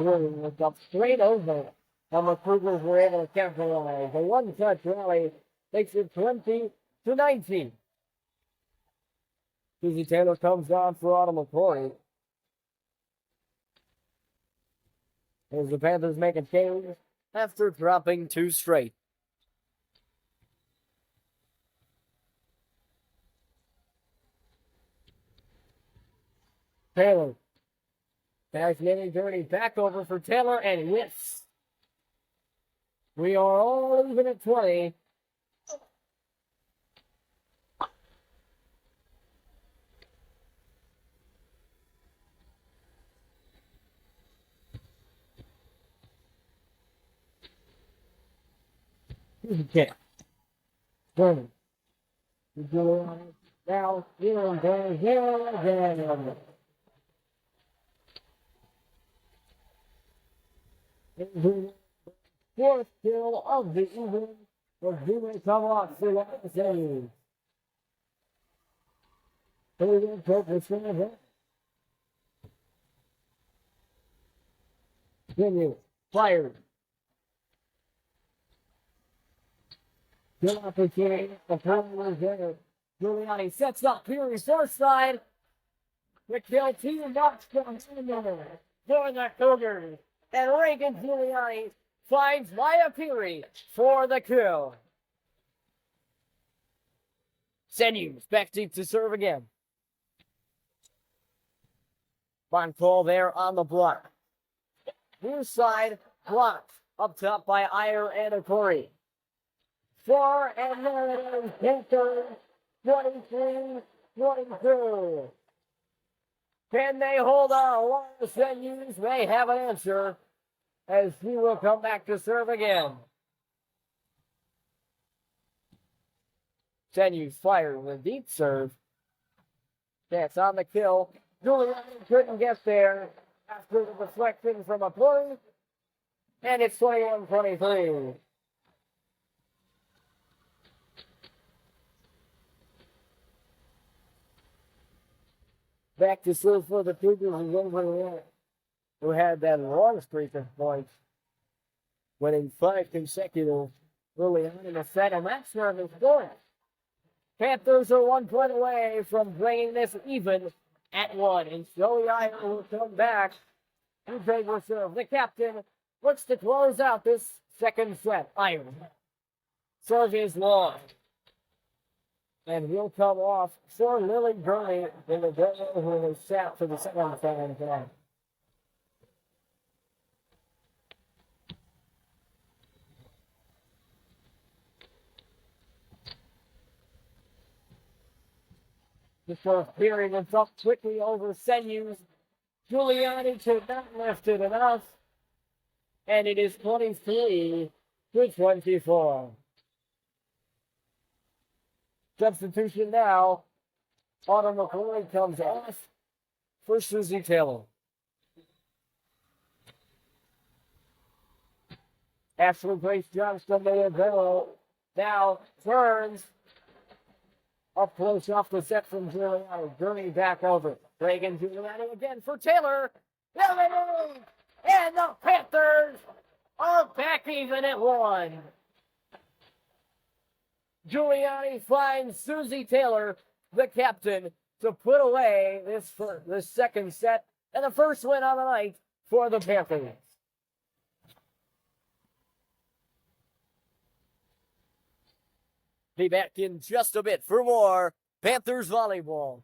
Looked up straight over, and the Cougars were able to capitalize. A one-touch rally takes it 20-19. Susie Taylor comes on for Autumn McCoy. As the Panthers make a change after dropping two straight. Taylor. Fascinating journey back over for Taylor and whiffs. We are all even at 20. Okay. Turner. Now, here. Fourth kill of the evening was Jimmy come off the last save. Third focus from the head. Continue. Fired. Good opportunity. The problem was there. Giuliani sets up Peary's first side. The kill team knocks from for the Cougars. And Reagan Giuliani finds Maya Peary for the kill. Senews back deep to serve again. Bonfall there on the block. Near side blocked up top by Iyer and Okori. 4 and 9 Panthers 23-22. Can they hold on? Laura Senews may have an answer as she will come back to serve again. Senews fired with a deep serve. That's on the kill. Giuliani couldn't get there after the deflection from a point. And it's 21-23. Back to serve for the Cougars is over who had that long streak of points, winning 5 consecutive early on in the set, and that serve is good. Panthers are 1 point away from bringing this even at 1, and Joey Iyer will come back to take the serve. The captain looks to close out this second set. Iyer. Serve is long. And will come off for Lily Gurney in the game who is set for the second set tonight. The first period is up quickly over Senews. Giuliani could not lift it enough, and it is 23-24. Substitution now. Autumn McCoy comes off for Susie Taylor. Ashley Grace Johnston made a goal. Now turns up close off the set from Giuliani. Journey back over. Reagan Giuliani again for Taylor. There it is! And the Panthers are back even at 1. Giuliani finds Susie Taylor, the captain, to put away this second set and the first win on the night for the Panthers. Be back in just a bit for more Panthers volleyball.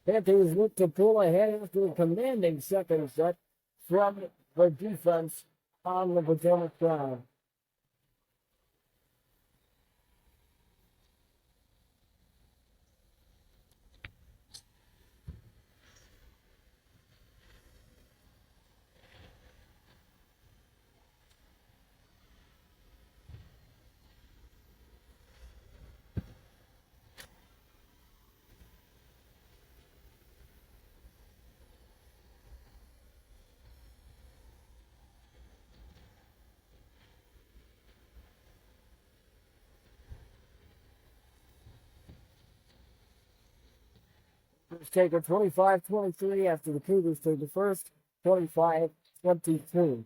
Panthers look to pull ahead after a commanding second set from the defense on the Potomac side. Let's take a 25-23 after the Cougars take the first, 25-22.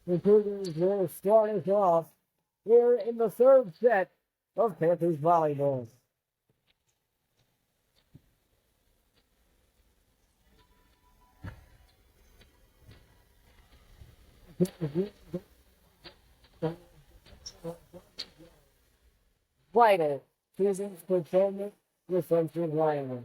The Cougars will start us off here in the third set of Panthers volleyball. White, Cougars Potomac defensive lineman.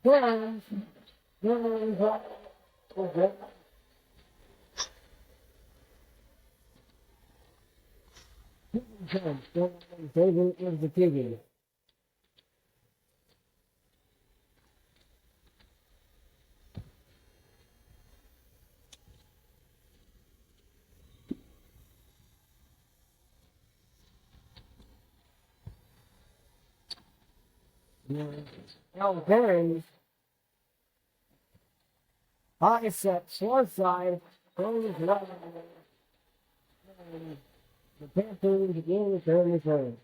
Turns. Favorite is the Cougars. Now Burns, high set, short side, goes right. The Panthers again with their return.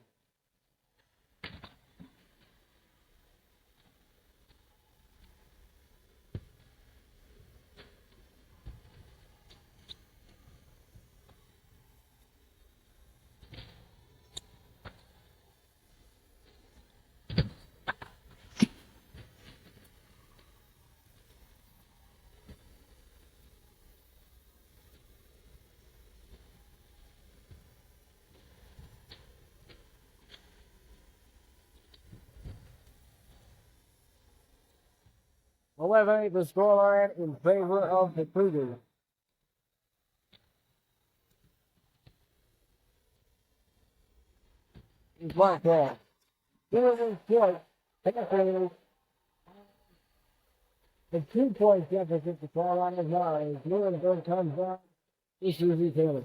Elevate the scoreline in favor of the Cougars. It's like that. Cougars point. Panthers. The 2-point deficit to scoreline is 9. Nuremberg comes down. Issues each other.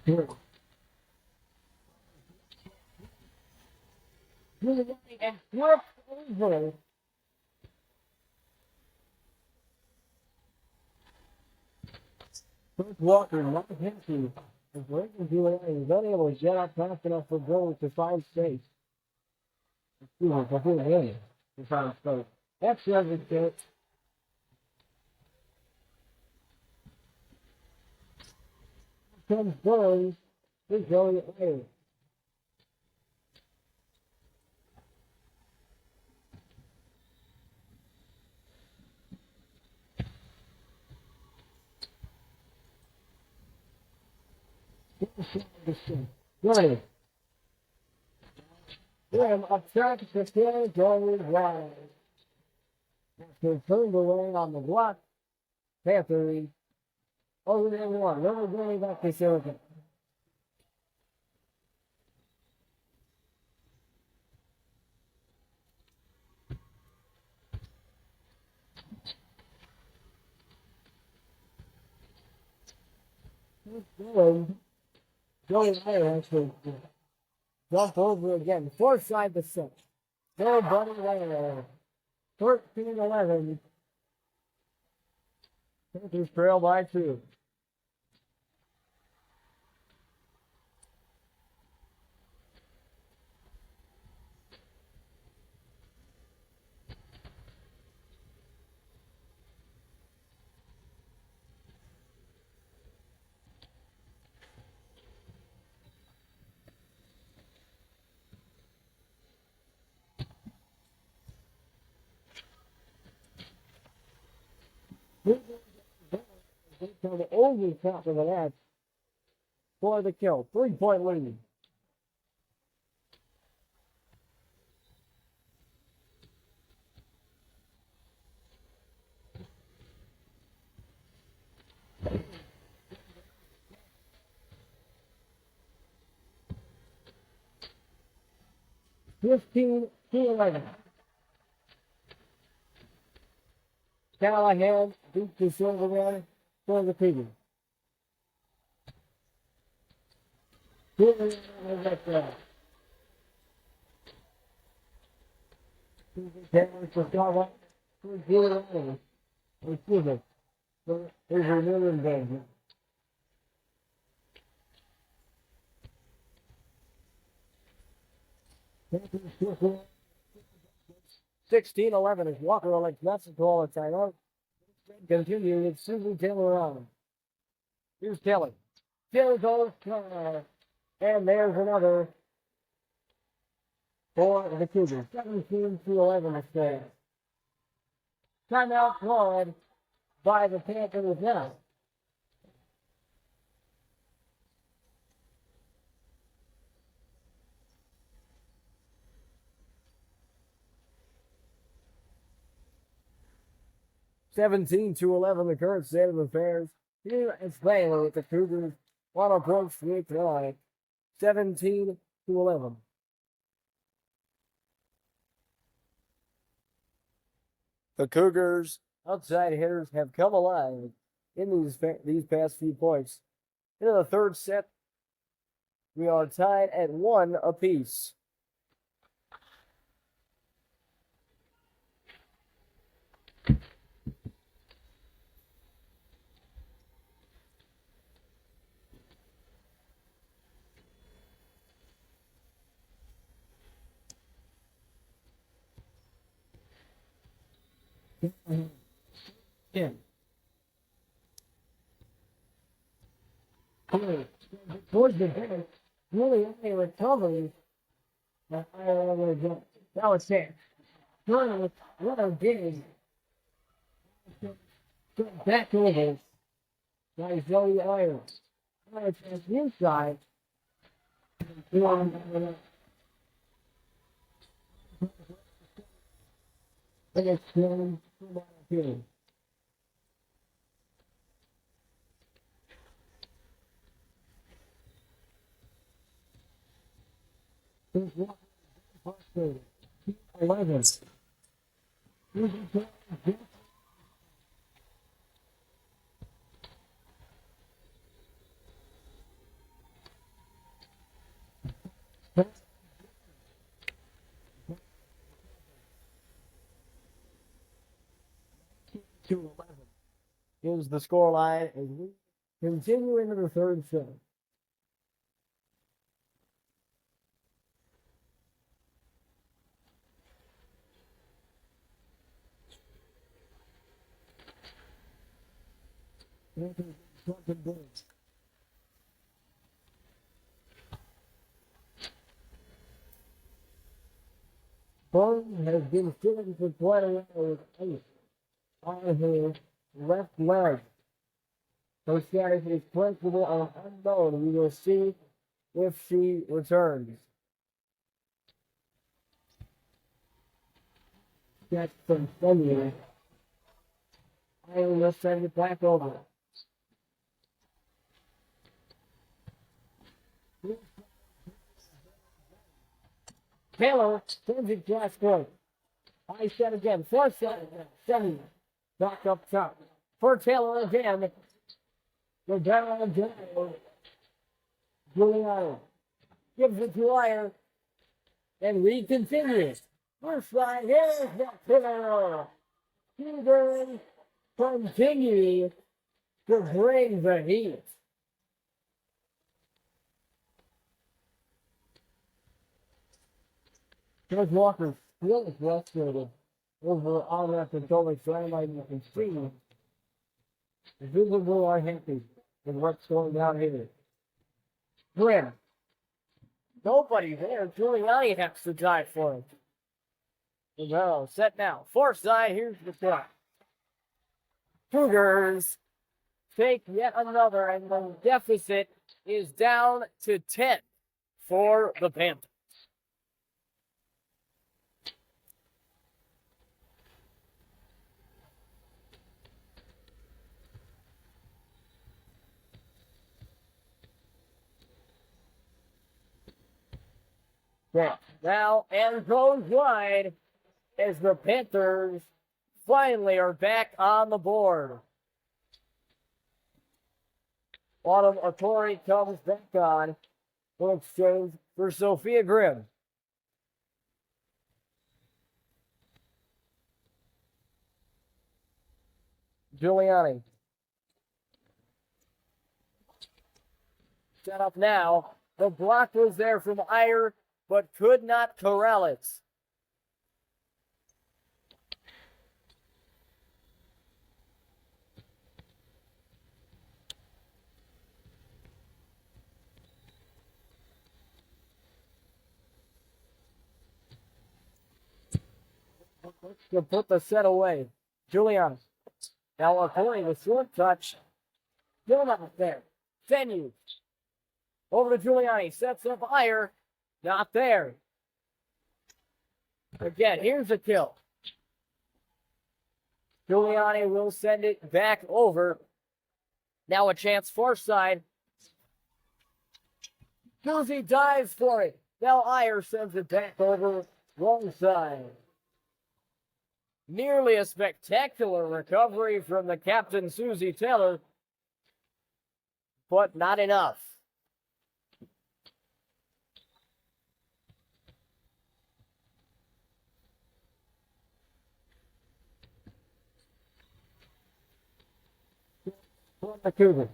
Here. And flip over. First Walker, not Henry. As Lincoln Julian is unable to get up fast enough for goals to find space. To find space. That's the other thing. Comes Burns. He's going away. Right. Graham attacks the field, goes wide. After turned away on the block, Panthers over the one. Never going back to Silicon. Going there, actually. Jump over again. Fourth side to 6. Go, buddy, there. 13-11. Panthers trail by 2. The only top of the net for the kill. 3-point lead. Fifteen to 11. Callahan beats the silverware for the Cougars. Here's a new invasion. 16-11 is Walker elects not to call a timeout. Continuing, it's Susan Taylor on. Here's Kelly. Taylor goes, and there's another for the Cougars. 17-11 to stay. Timeout called by the Panthers now. 17-11, the current state of affairs. Here is Baylor with the Cougars on a approach free throw. 17-11. The Cougars outside hitters have come alive in these past few points. Into the third set, we are tied at 1 apiece. Yeah. Towards the bench, really only recovery. That was it. What a game. Back over by Zoe Irons. It's inside. And it's going to be 11. To 11 is the scoreline as we continue into the third set. Bone has been sitting for quite a while with ice on his left leg. So status is principal on unknown. We will see if she returns. That's from Sunday. I will send it back over. Taylor sends it to last point. I said again, 4-7. Back up top. For Taylor again. The down again. Giuliano gives it to Iyer. And we continue. First line, here's the Taylor. Cougars continue to bring the heat. George Walker still is frustrated over all that Potomac dynamite. You can see the visible are happy with what's going down here. Grim. Nobody there. Giuliani has to die for it. Well, set now. Far side, here's the shot. Cougars take yet another, and the deficit is down to 10 for the Panthers. Yeah. Now, and goes wide as the Panthers finally are back on the board. Autumn Artori comes back on for exchange for Sophia Grimm. Giuliani. Set up now. The block was there from Iyer, but could not corral it. To put the set away. Giuliani. Now according to short touch. Still not there. Venue. Over to Giuliani. Sets up Iyer. Not there. Again, here's a kill. Giuliani will send it back over. Now a chance far side. Susie dives for it. Now Iyer sends it back over wrong side. Nearly a spectacular recovery from the captain, Susie Taylor, but not enough. For the Cougars.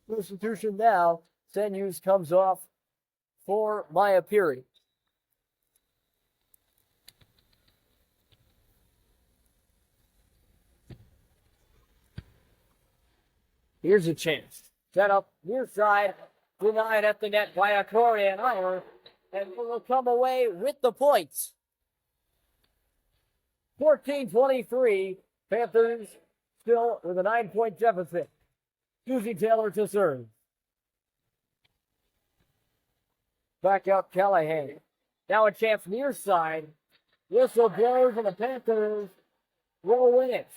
Substitution now. Senyus comes off for Maya Piri. Here's a chance. Set up near side. Denied at the net by a Korean Iyer. And will come away with the points. 14-23. Panthers still with a 9-point deficit. Susie Taylor to serve. Back up Callahan. Now a chance near side. Whistle blows and the Panthers will win it.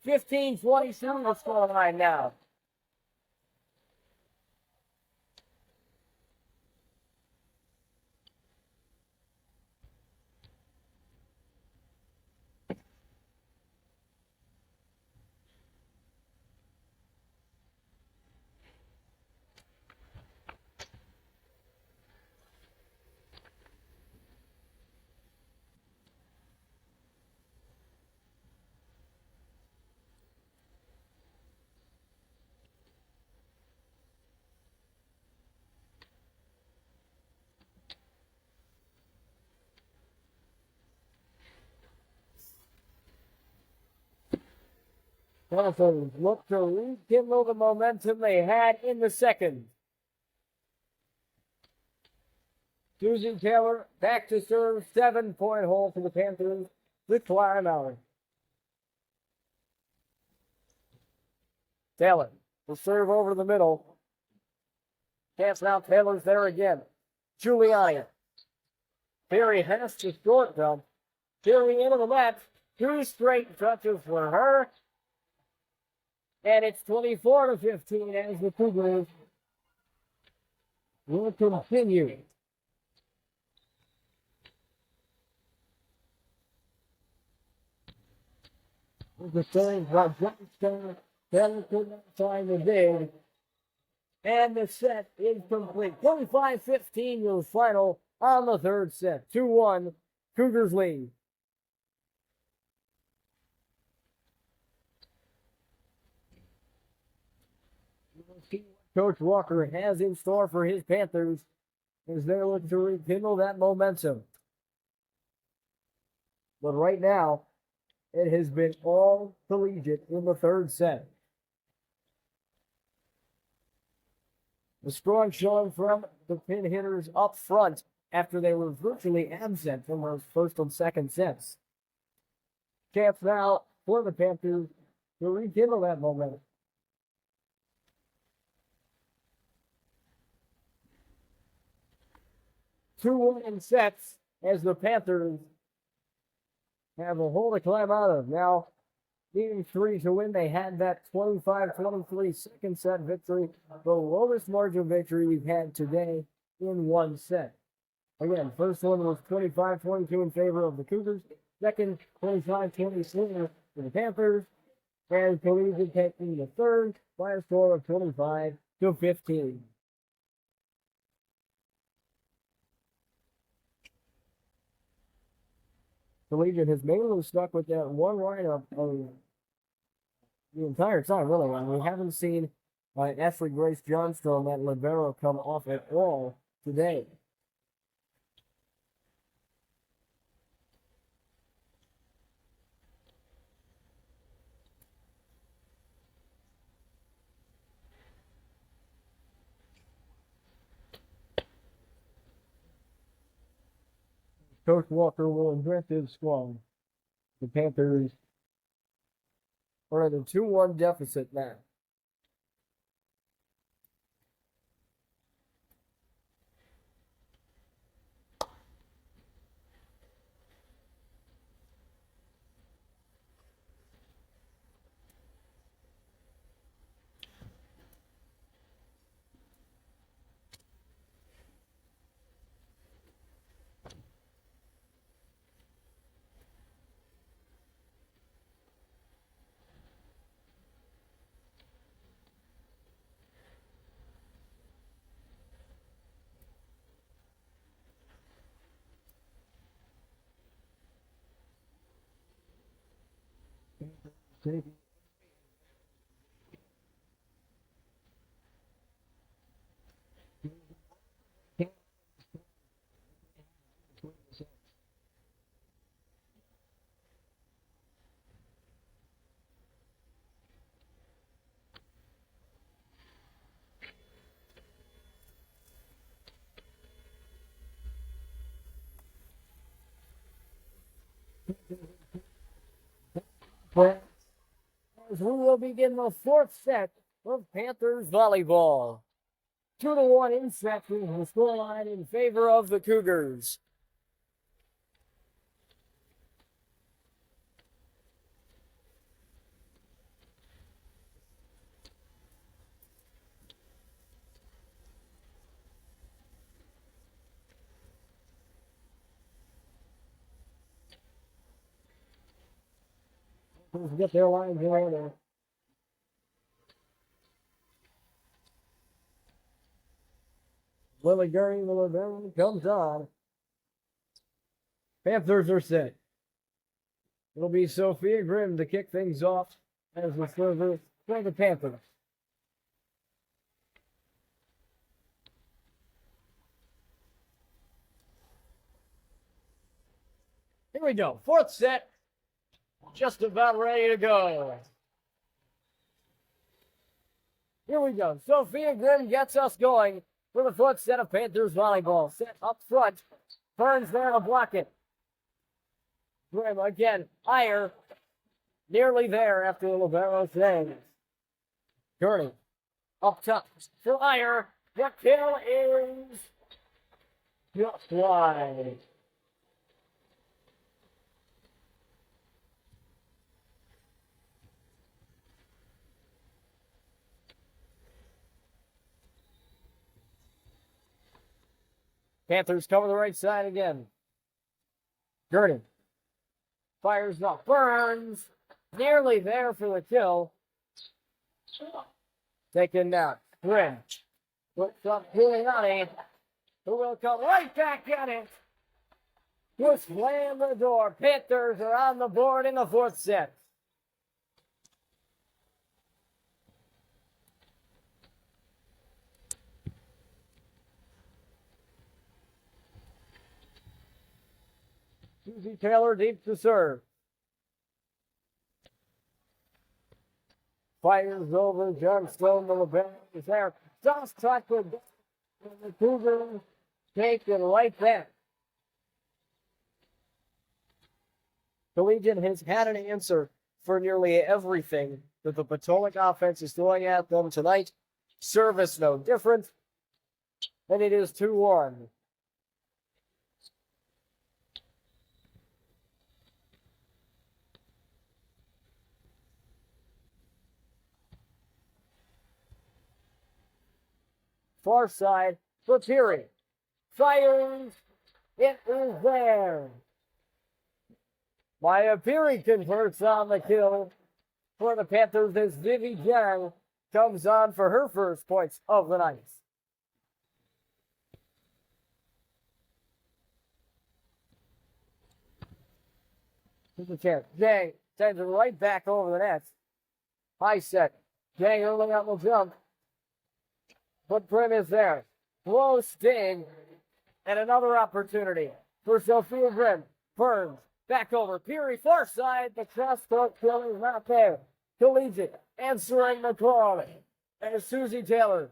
15-27 the scoreline now. Panthers look to rekindle the momentum they had in the second. Susie Taylor back to serve. 7-point hole for the Panthers with Clara Mallard. Taylor will serve over the middle. Chance now. Taylor's there again. Giuliani. Perry has to short jump. Perry into the net. 2 straight touches for her. And it's 24-15 as the Cougars will continue. The thing got Johnstone. Taylor could not find the dig. And the set is complete. 25-15 your final on the third set. 2-1 Cougars lead. Coach Walker has in store for his Panthers as they look to rekindle that momentum. But right now, it has been all collegiate in the third set. A strong showing from the pin hitters up front after they were virtually absent from those first and second sets. Chance now for the Panthers to rekindle that momentum. 2-1 sets as the Panthers have a hole to climb out of. Now, needing 3 to win, they had that 25-23 second set victory, the lowest margin victory we've had today in one set. Again, first one was 25-22 in favor of the Cougars. Second, 25-24 for the Panthers. And Collegiate taking the third by a score of 25-15. Collegiate has mainly stuck with that one lineup the entire time, really. We haven't seen Ashley Grace Johnstone, that libero, come off at all today. Coach Walker will address his squad. The Panthers are at a 2-1 deficit now. As we will begin the fourth set of Panthers volleyball. 2-1 in section, the scoreline in favor of the Cougars. Let's get their lines in order. Lily Gurney, the libero, comes on. Panthers are set. It'll be Sophia Grimm to kick things off as the server for the Panthers. Here we go. Fourth set. Just about ready to go. Here we go. Sophia Grimm gets us going for the fourth set of Panthers volleyball. Set up front. Burns there to block it. Grimm again. Higher. Nearly there after the libero thing. Gurney. Up top. To Iyer. The kill is just wide. Panthers cover the right side again. Gurney. Fires up. Burns. Nearly there for the kill. Taken down. Grimm. Puts up Giuliani, who will come right back at it. To slam the door. Panthers are on the board in the fourth set. Susie Taylor deep to serve. Fires over Johnstone. The libero is there. Just touch with the Cougars take it right there. Collegiate has had an answer for nearly everything that the Potomac offense is throwing at them tonight. Service no different. And it is 2-1. Far side for Peary. Fires. It is there. Maya Peary converts on the kill for the Panthers as Vivi Jang comes on for her first points of the night. Here's the chance. Jang sends it right back over the net. High set. Jang early on the jump. But Grimm is there. Low sting. And another opportunity for Sophia Grimm. Burns. Back over. Peary far side. The cross-court kill is not there. Collegiate answering the call. And Susie Taylor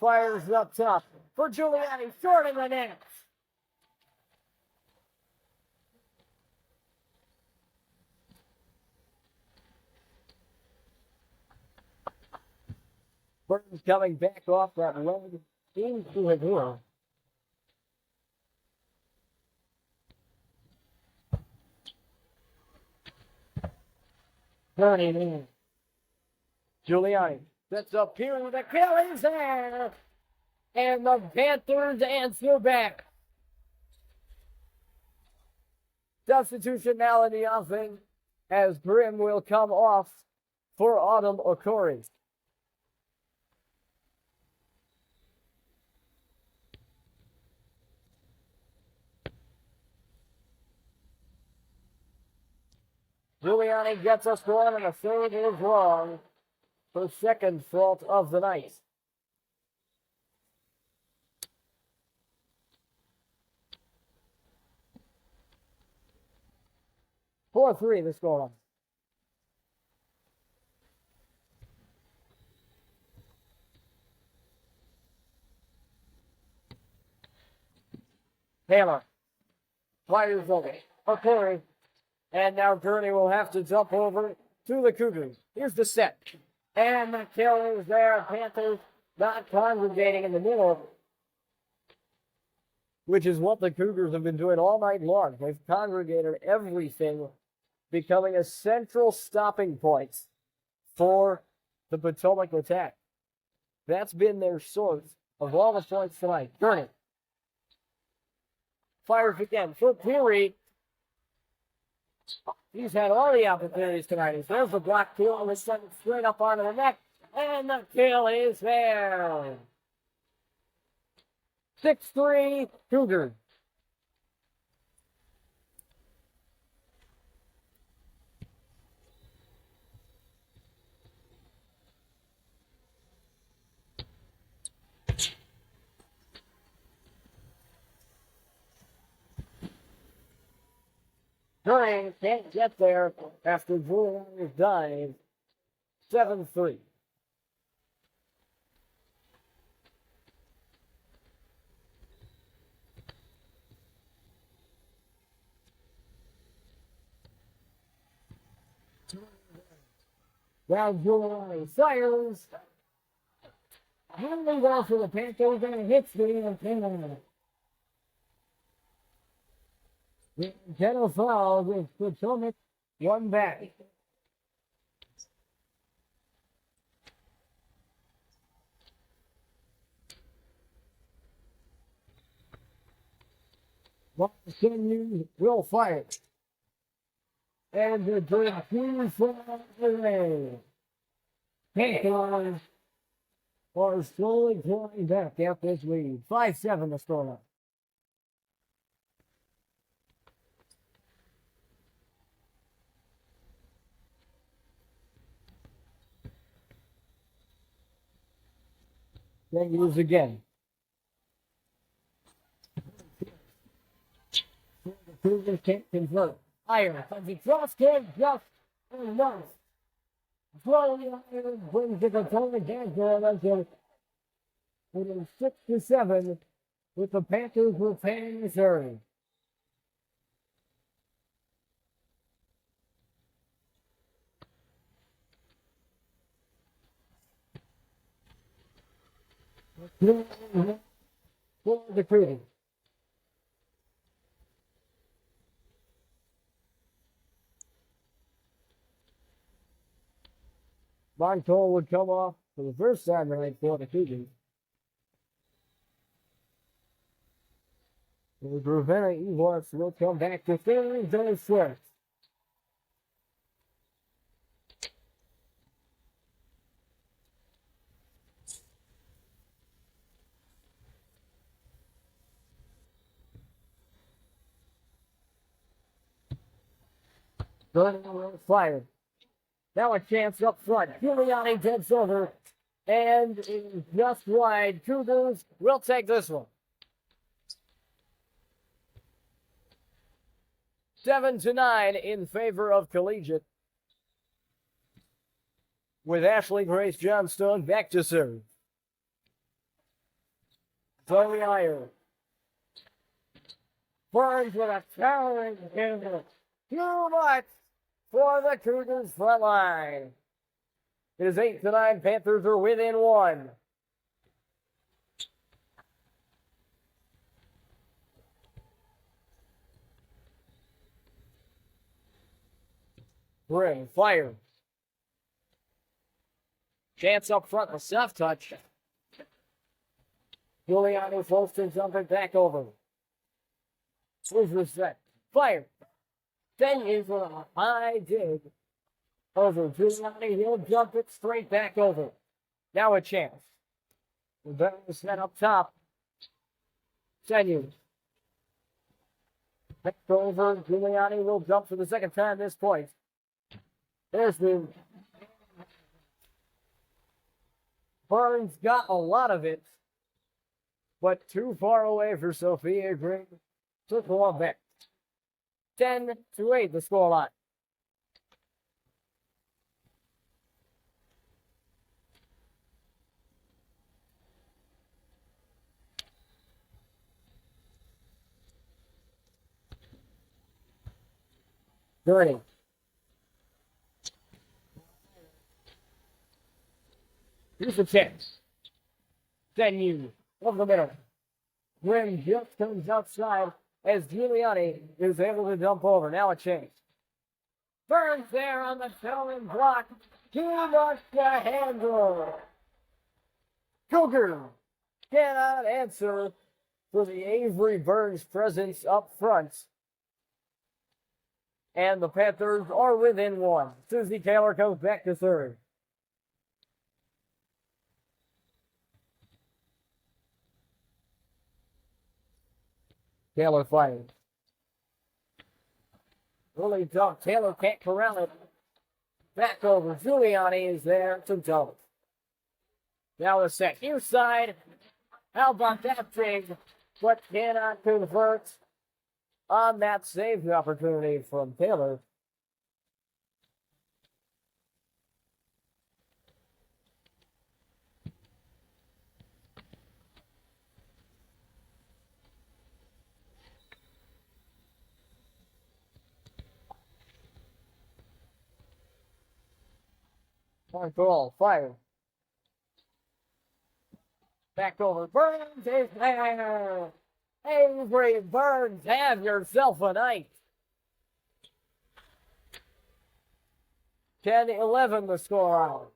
fires up top for Giuliani. Short in the net. Burns coming back off that leg into his heel. Turning in. Giuliani sets up here with a kill in there. And the Panthers answer back. Substitution now in the offing as Grimm will come off for Autumn Okori. Giuliani gets us going, and a third is wrong. Her second fault of the night. 4-3 the score. Taylor fires over for Curry. And now Gurney will have to jump over to the Cougars. Here's the set. And the kill is there. Panthers not congregating in the middle, which is what the Cougars have been doing all night long. They've congregated everything, becoming a central stopping point for the Potomac attack. That's been their source of all the points tonight. Gurney fires again for Peary. He's had all the opportunities tonight. There's the block kill, and it's sent straight up onto the net. And the kill is there. 6-3 Cougars. Green can't get there after Giuliani's dive. 7-3. Now Giuliani fires. Handling well for the Panthers, and it hits the antenna. The antenna foul with Potomac one back. Continues, will fire. And the two from away. Panthers are slowly clawing back at this lead. 5-7 the scoreline. Then use again. The Cougars can't convert. Iron comes across, can't just enough. Iron brings the Potomac down within 6-7 with the Panthers repaying the third. For the Cougars. Montour would come off for the first time tonight for the Cougars. Ravenna Evars will come back to third and fourth. Fired. Now a chance up front. Giuliani dead over and is just wide. Cougars will take this one. 7-9 in favor of Collegiate. With Ashley Grace Johnstone back to serve. Zoe Iyer. Burns with a towering handle. Too much for the Cougars front line. It is 8-9. Panthers are within one. Ring, fire. Chance up front, a soft touch. Giuliani Folston jumping back over. With respect. Fire. Then he's with a high dig over Giuliani. He'll jump it straight back over. Now a chance. The better set up top. Continues. Back over. Giuliani will jump for the second time at this point. There's the Burns got a lot of it, but too far away for Sophia Green. Took one back. 10-8, the scoreline. Gurney. Here's the chance. Then you over the middle. Grim just comes outside as Giuliani is able to jump over. Now a change. Burns there on the filling block. Too much to handle. Cougar cannot answer for the Avery Burns presence up front. And the Panthers are within one. Susie Taylor comes back to third. Taylor fighting. Really tough. Taylor can't corral it. Back over. Giuliani is there to double. Now the set. Near side. How about that big? But cannot convert on that save opportunity from Taylor. Control, fire. Back over. Burns is there. Avery Burns, have yourself a night. 10-11 the score out.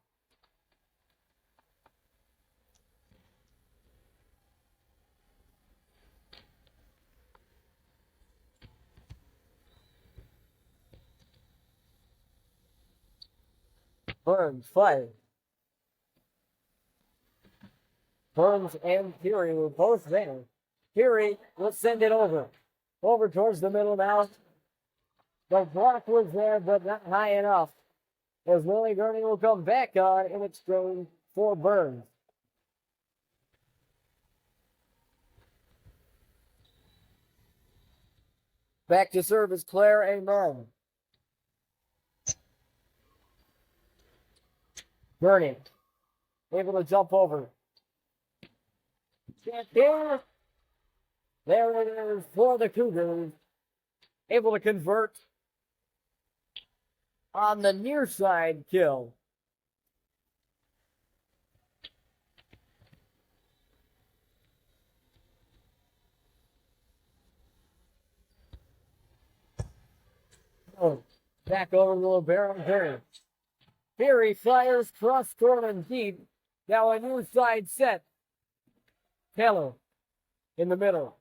Burns fired. Burns and Fury were both there. Fury will send it over. Over towards the middle now. The block was there, but not high enough. As Lily Gurney will come back on, and it's thrown for Burns. Back to serve is Claire Amen. Gurney able to jump over. There it is for the Cougars. Able to convert on the near side kill. Oh, back over to Libero Perry. Perry fires cross court and deep. Now a new side set. Taylor in the middle.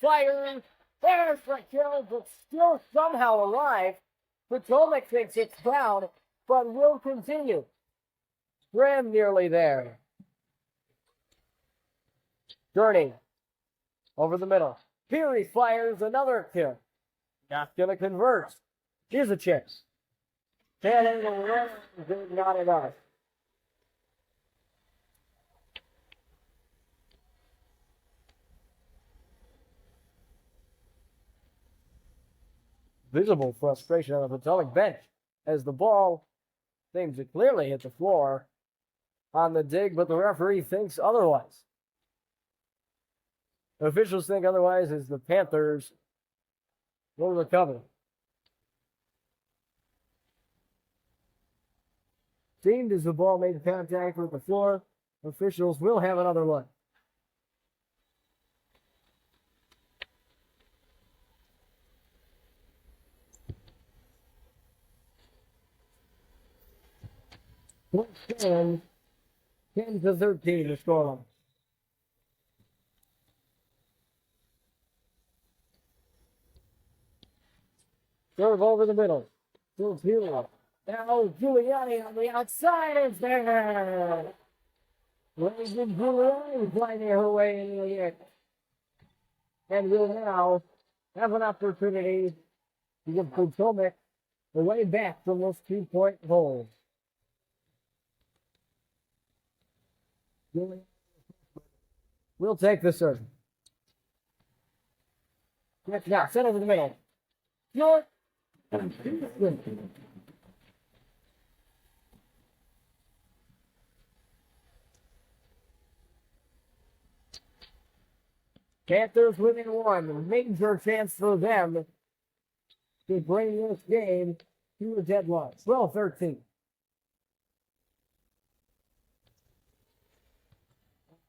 Fires. There's the kill, but still somehow alive. Potomac thinks it's down, but will continue. Graham nearly there. Gurney over the middle. Peary fires another kill. Not going to convert. Here's a chance. 10-11, not enough. Visible frustration on the Potomac bench as the ball seems to clearly hit the floor on the dig, but the referee thinks otherwise. The officials think otherwise as the Panthers will recover. Seemed as the ball made contact with the floor, officials will have another look. Stand 10-13 the scoreline. Serve over the middle. Still Hero. Now Giuliani on the outside is there. Ladies and Giuliani finding her way in the air. And will now have an opportunity to give Potomac the way back from this 2-point hole. We'll take the serve. Now, set over the middle. Short. Panthers winning one. Major chance for them to bring this game to a deadline. 12-13.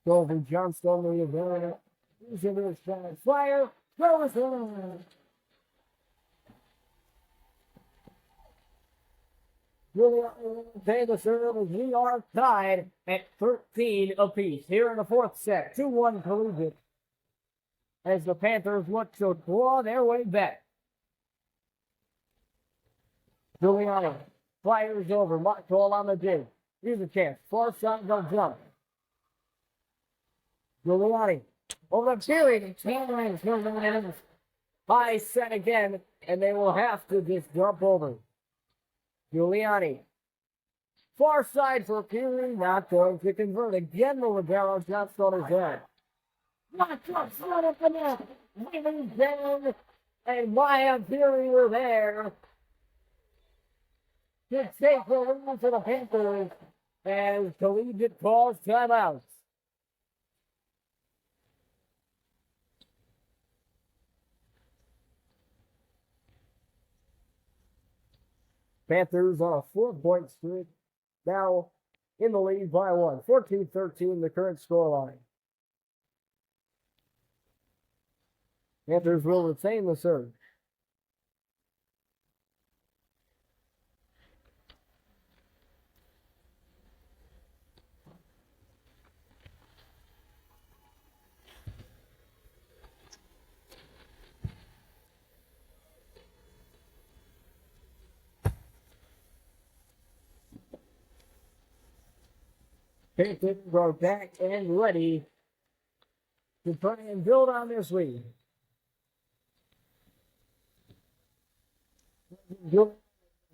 Golden Johnstone with the using this fire. Goes on. Really pay the serve as we are tied at 13 apiece here in the fourth set. 2-1 Collegiate as the Panthers look to claw their way back. Giuliani fires over. Mockball on the dig. Here's a chance. Far side, no jump. Giuliani over the period. High set again, and they will have to just jump over. Giuliani. Far side for Peary, not going to convert. Again, the libero Johnstone is there. Not up the net. Waving down, and Maya Peary were there. To take the lead for the Panthers as Collegiate calls timeouts. Panthers on a 4-point streak, now in the lead by 1. 14-13, the current scoreline. Panthers will retain the serve. Panthers are back and ready to try and build on this lead.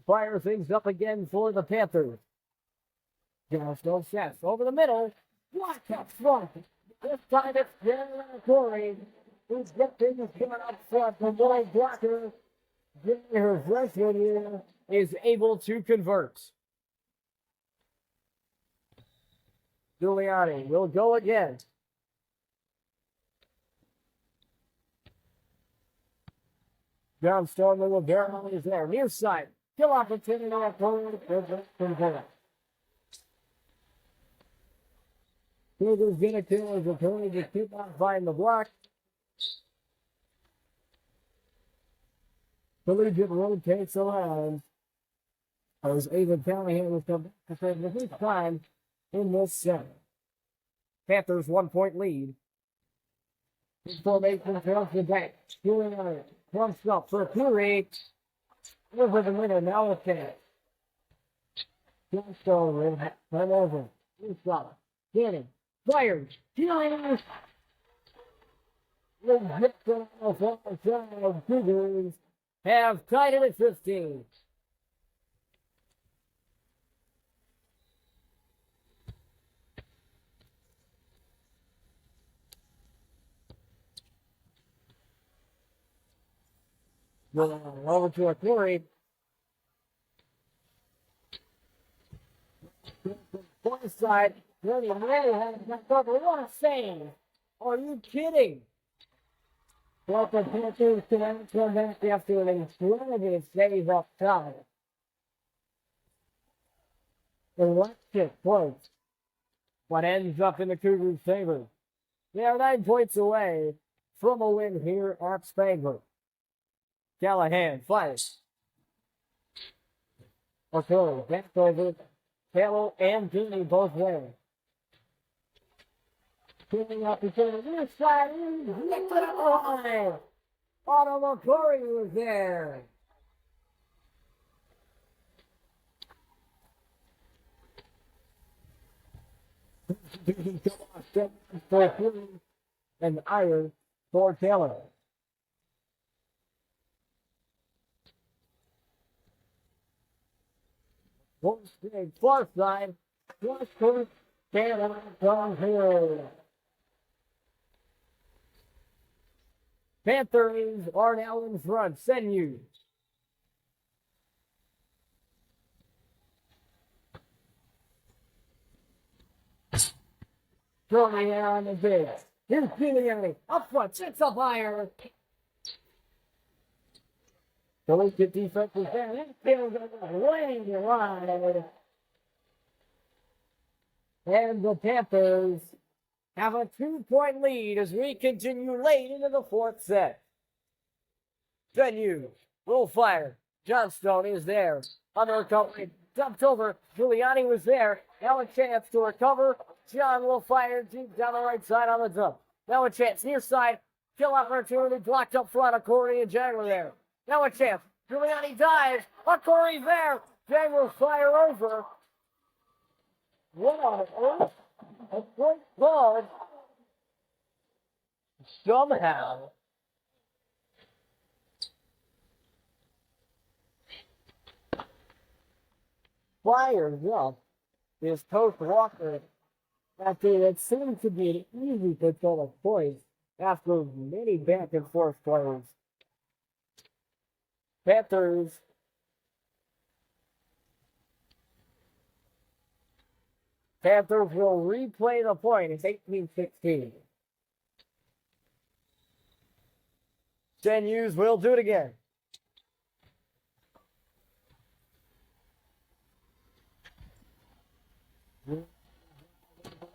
Fire things up again for the Panthers. Johnstone sets over the middle. Block up front. This time it's Jerry Corey who's got things coming up front. The boy blocker, her freshman year, is able to convert. Giuliani will go again. Johnstone, the libero is there. Near side. Still opportunity for Cougars get a kill as Tony just keep on fighting the block. Collegiate rotates around. As Ava Callahan was coming to say the first time in this set. Panthers 1-point lead. His formation tells the back. Giuliani clumps up for Peary. Over the middle, now it's there. Johnstone will turn over. Inside. Gannon. Fires. Giuliani. The victor of the Cougars have tied it at 15. Over to a Corey. Point side. What a save. Are you kidding? Well, the Panthers can come back after an incredible save up top. The left kick close. What ends up in the Cougars' favor. They are 9 points away from a win here at Spangler. Callahan fires. Okay, back over. Taylor and Jimmy both there. Picking up the near side. Otto McCurry was there. And iron for Taylor. One straight far side. Cross court. Carolina from here. Panthers are now in front. Send you. Throwing it on the big. Here's Giuliani. Up front. Sits up higher. Collegiate defense is there. That feels way wide. And the Panthers have a 2-point lead as we continue late into the fourth set. Venue will fire. Johnstone is there. On the recovery. Dumped over. Giuliani was there. Now a chance to recover. John will fire deep down the right side on the dump. Now a chance near side. Kill opportunity blocked up front. A Corey and Jagger there. Now a chance. Giuliani dives. A Corey's there. Jagger will fire over. What on earth? A point ball. Somehow. Fires up is Coach Walker after it seemed to be an easy control of points after many back and forth plays. Panthers will replay the point. It's 18-16. St. Hughes will do it again.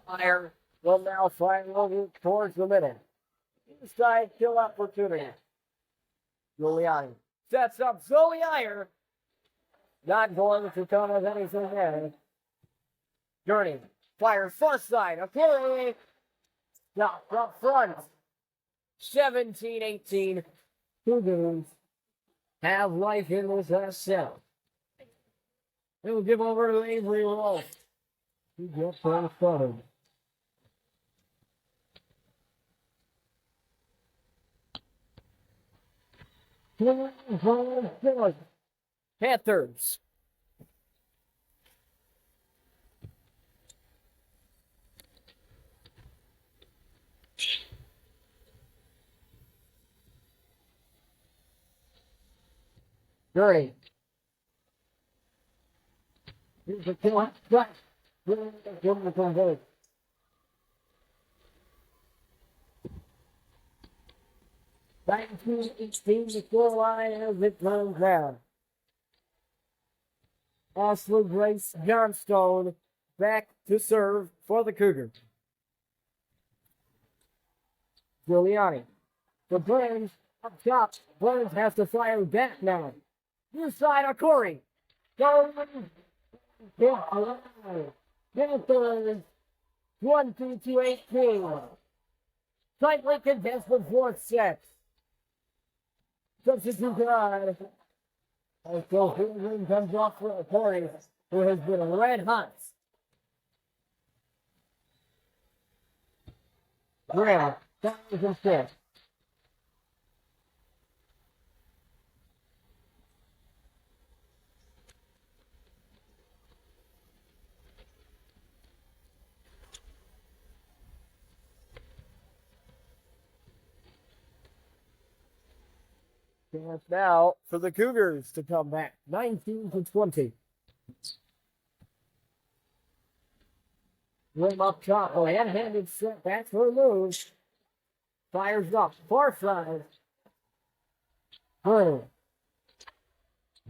Fire will now fire over towards the middle. Inside kill opportunity. Giuliani sets up Zoe Iyer. Not going to come with anything there. Gurney fires far side. Appearing. Stop up front. 17-18. Cougars have life in this last set. They will give over to Avery Wolf. He gets on started. Panthers. Gurney. Here's the kill. Right. 19-16, the scoreline as it runs down. Ashley Grace Johnstone back to serve for the Cougars. Giuliani. The Burns up top. Burns has to fire back now. Near side of Corey. Goes. Panthers 22-18. Tightly contested fourth set. Substitute guard. So Houston comes off for Corey, who has been red hot. Graham, that was a set. Chance now for the Cougars to come back. 19-20. Rim up top. Oh, hand-handed set back for a move. Fires up. Far side. Boom.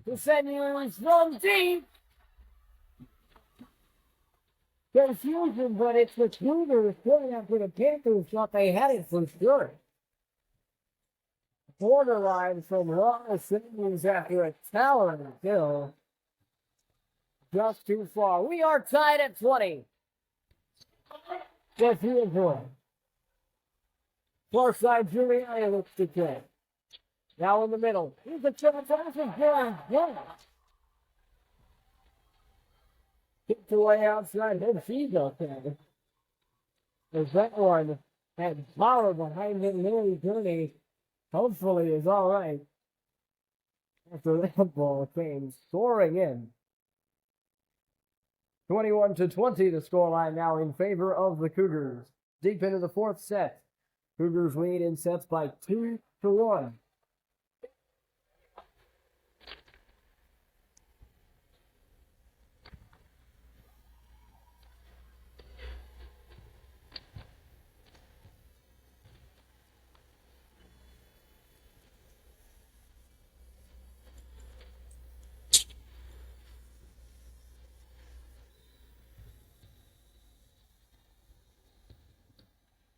The Senators from deep. Confusion, but it's the Cougars going after the Panthers. Thought they had it for sure. Borderline from Ron Simmons after a towering kill. Just too far. We are tied at 20. That's the point. Far side, Giuliani looks to kill. Now in the middle. Here's a chance. Kicked away outside. Then she's up there. As that one had power behind him, nearly Gurney. Hopefully is all right. After that ball came soaring in. 21-20, the scoreline now in favor of the Cougars. Deep into the fourth set, Cougars lead in sets by 2-1.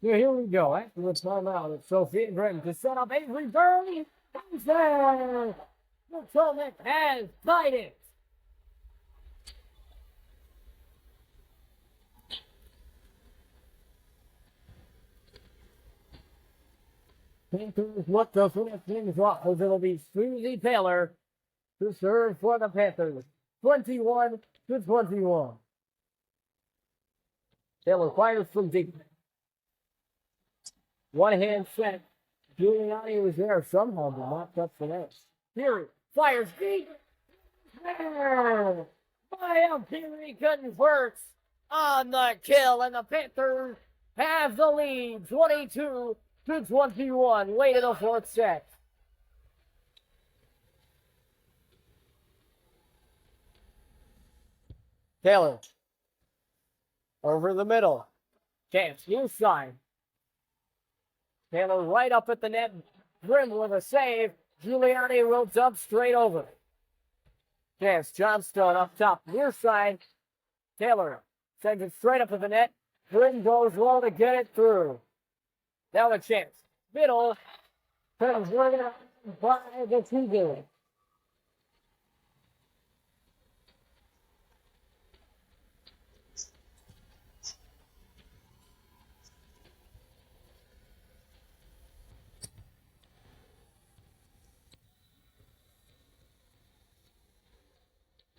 Here we go. After the timeout, it's Sophia Grim to set up Avery Burley. The Potomac has tied it. Panthers look to finish things off as it'll be Susie Taylor to serve for the Panthers. 21-21. Taylor fires from deep. One hand set. Giuliani was there somehow, but not touch the net. Fury fires deep. By Fury converts on the kill, and the Panthers have the lead 22-21. Way to the fourth set. Taylor over the middle. Chance, new side. Taylor right up at the net. Grim with a save. Giuliani ropes up straight over. Chance, Johnstone up top. Near side. Taylor sends it straight up at the net. Grim goes low to get it through. Now a chance. Middle. Turns right out by the Cougars.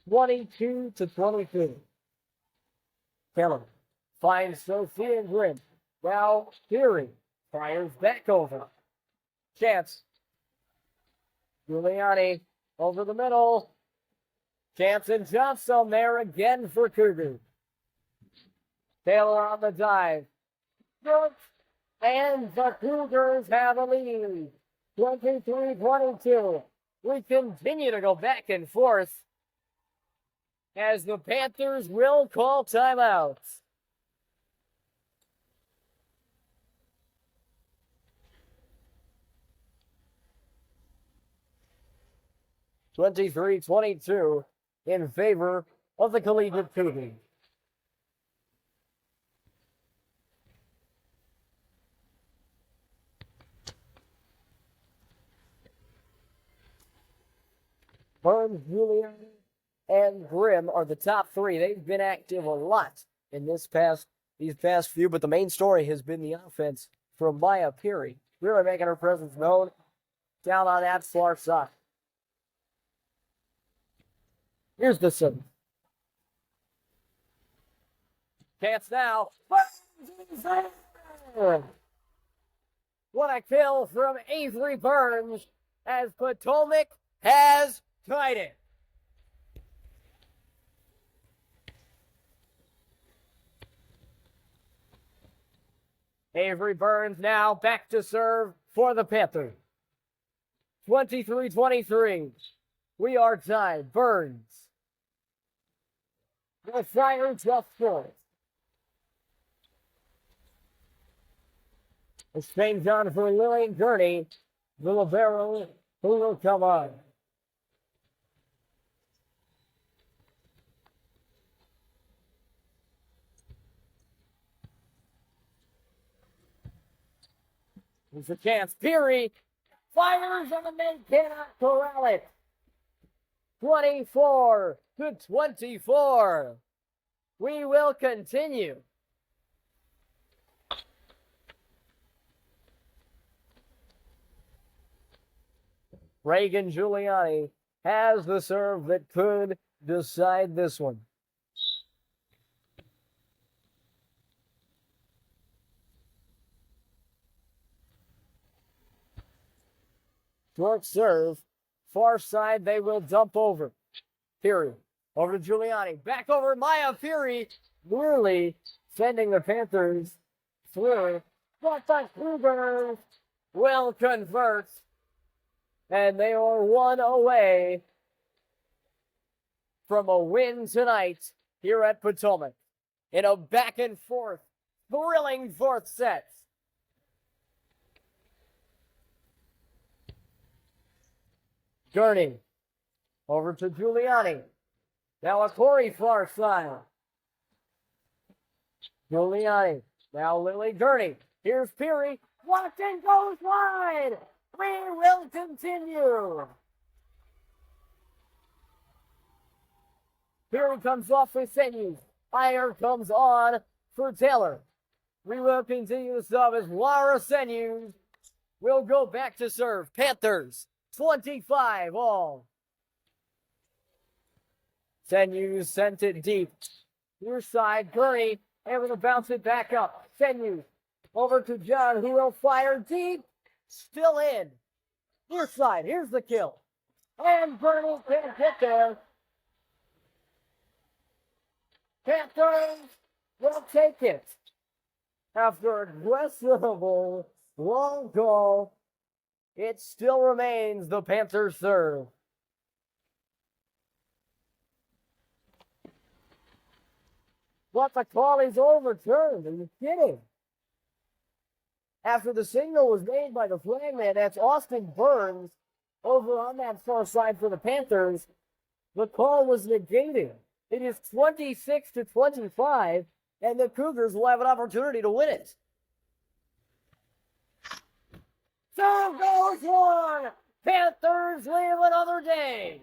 (22-22). Taylor finds Sophia Grim. Now Fury fires back over. Chance. Giuliani over the middle. Chance and Johnstone there again for Cougars. Taylor on the dive. And the Cougars have a lead. 23-22. We continue to go back and forth as the Panthers will call timeouts. (23-22) in favor of the Collegiate Cougars. Burns, Giuliani, and Grim are the top three. They've been active a lot in these past few, but the main story has been the offense from Maya Peary, really making her presence known down on that far side. Here's the seven. Chance now. What a kill from Avery Burns as Potomac has tied it. Avery Burns now back to serve for the Panthers. 23-23. We are tied. Burns. The fire just scored. Exchange on for Lillian Gurney. The libero who will come on. There's a chance. Peary fires and the men cannot corral it. 24-24. We will continue. Reagan Giuliani has the serve that could decide this one. Short serve. Far side, they will dump over. Peary Over to Giuliani. Back over Maya Fury. Nearly sending the Panthers through. But the Cougars will convert. And they are one away from a win tonight here at Potomac in a back and forth, thrilling fourth set. Gurney over to Giuliani. Now a Corey far side. Giuliani. Now Lily Gurney. Here's Peary. Blocked and goes wide. We will continue. Peary comes off with Senyu. Fire comes on for Taylor. We will continue the sub as Lara Senyu will go back to serve. Panthers 25 all. Senyu sent it deep. Near side, Gurney able to bounce it back up. Senyu over to John, who will fire deep. Still in. Near side, here's the kill. And Gurney can't get there. Panthers will take it. After a questionable long call, it still remains the Panthers' serve. But the call is overturned. Are you kidding? After the signal was made by the flagman, that's Austin Burns over on that far side for the Panthers. The call was negated. It is 26-25, and the Cougars will have an opportunity to win it. So goes one. Panthers live another day.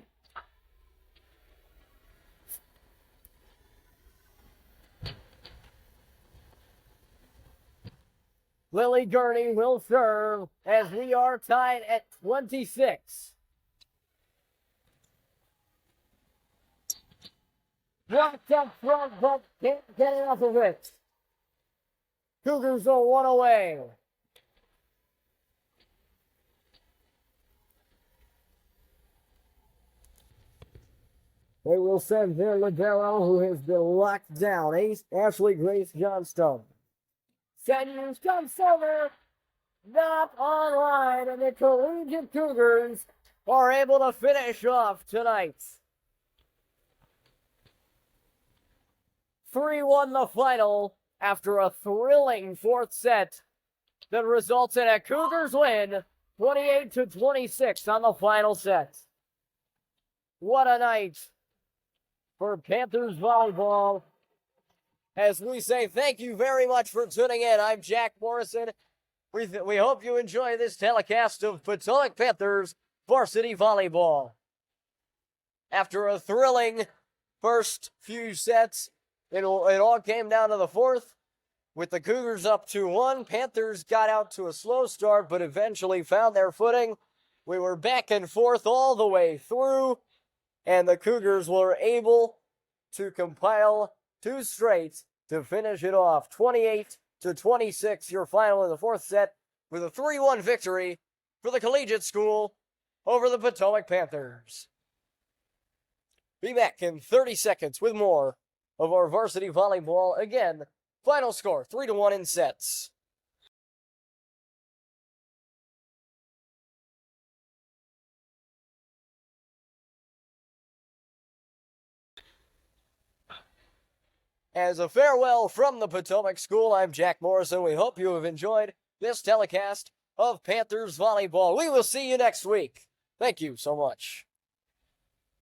Lily Gurney will serve as we are tied at 26. Blocked up front, but can't get enough of it. Cougars are one away. They will send their libero, who has been locked down. Ashley Grace Johnstone. Senyu comes over, not online, and the Collegiate Cougars are able to finish off tonight. 3-1 the final after a thrilling fourth set that results in a Cougars win 28-26 on the final set. What a night for Panthers volleyball. As we say, thank you very much for tuning in. I'm Jack Morrison. We hope you enjoy this telecast of Potomac Panthers Varsity Volleyball. After a thrilling first few sets, it all came down to the fourth. With the Cougars up 2-1, Panthers got out to a slow start, but eventually found their footing. We were back and forth all the way through, and the Cougars were able to compile two straight to finish it off. 28-26, your final in the fourth set, with a 3-1 victory for the Collegiate School over the Potomac Panthers. Be back in 30 seconds with more of our varsity volleyball. Again, final score 3-1 in sets. As a farewell from the Potomac School, I'm Jack Morrison. We hope you have enjoyed this telecast of Panthers volleyball. We will see you next week. Thank you so much.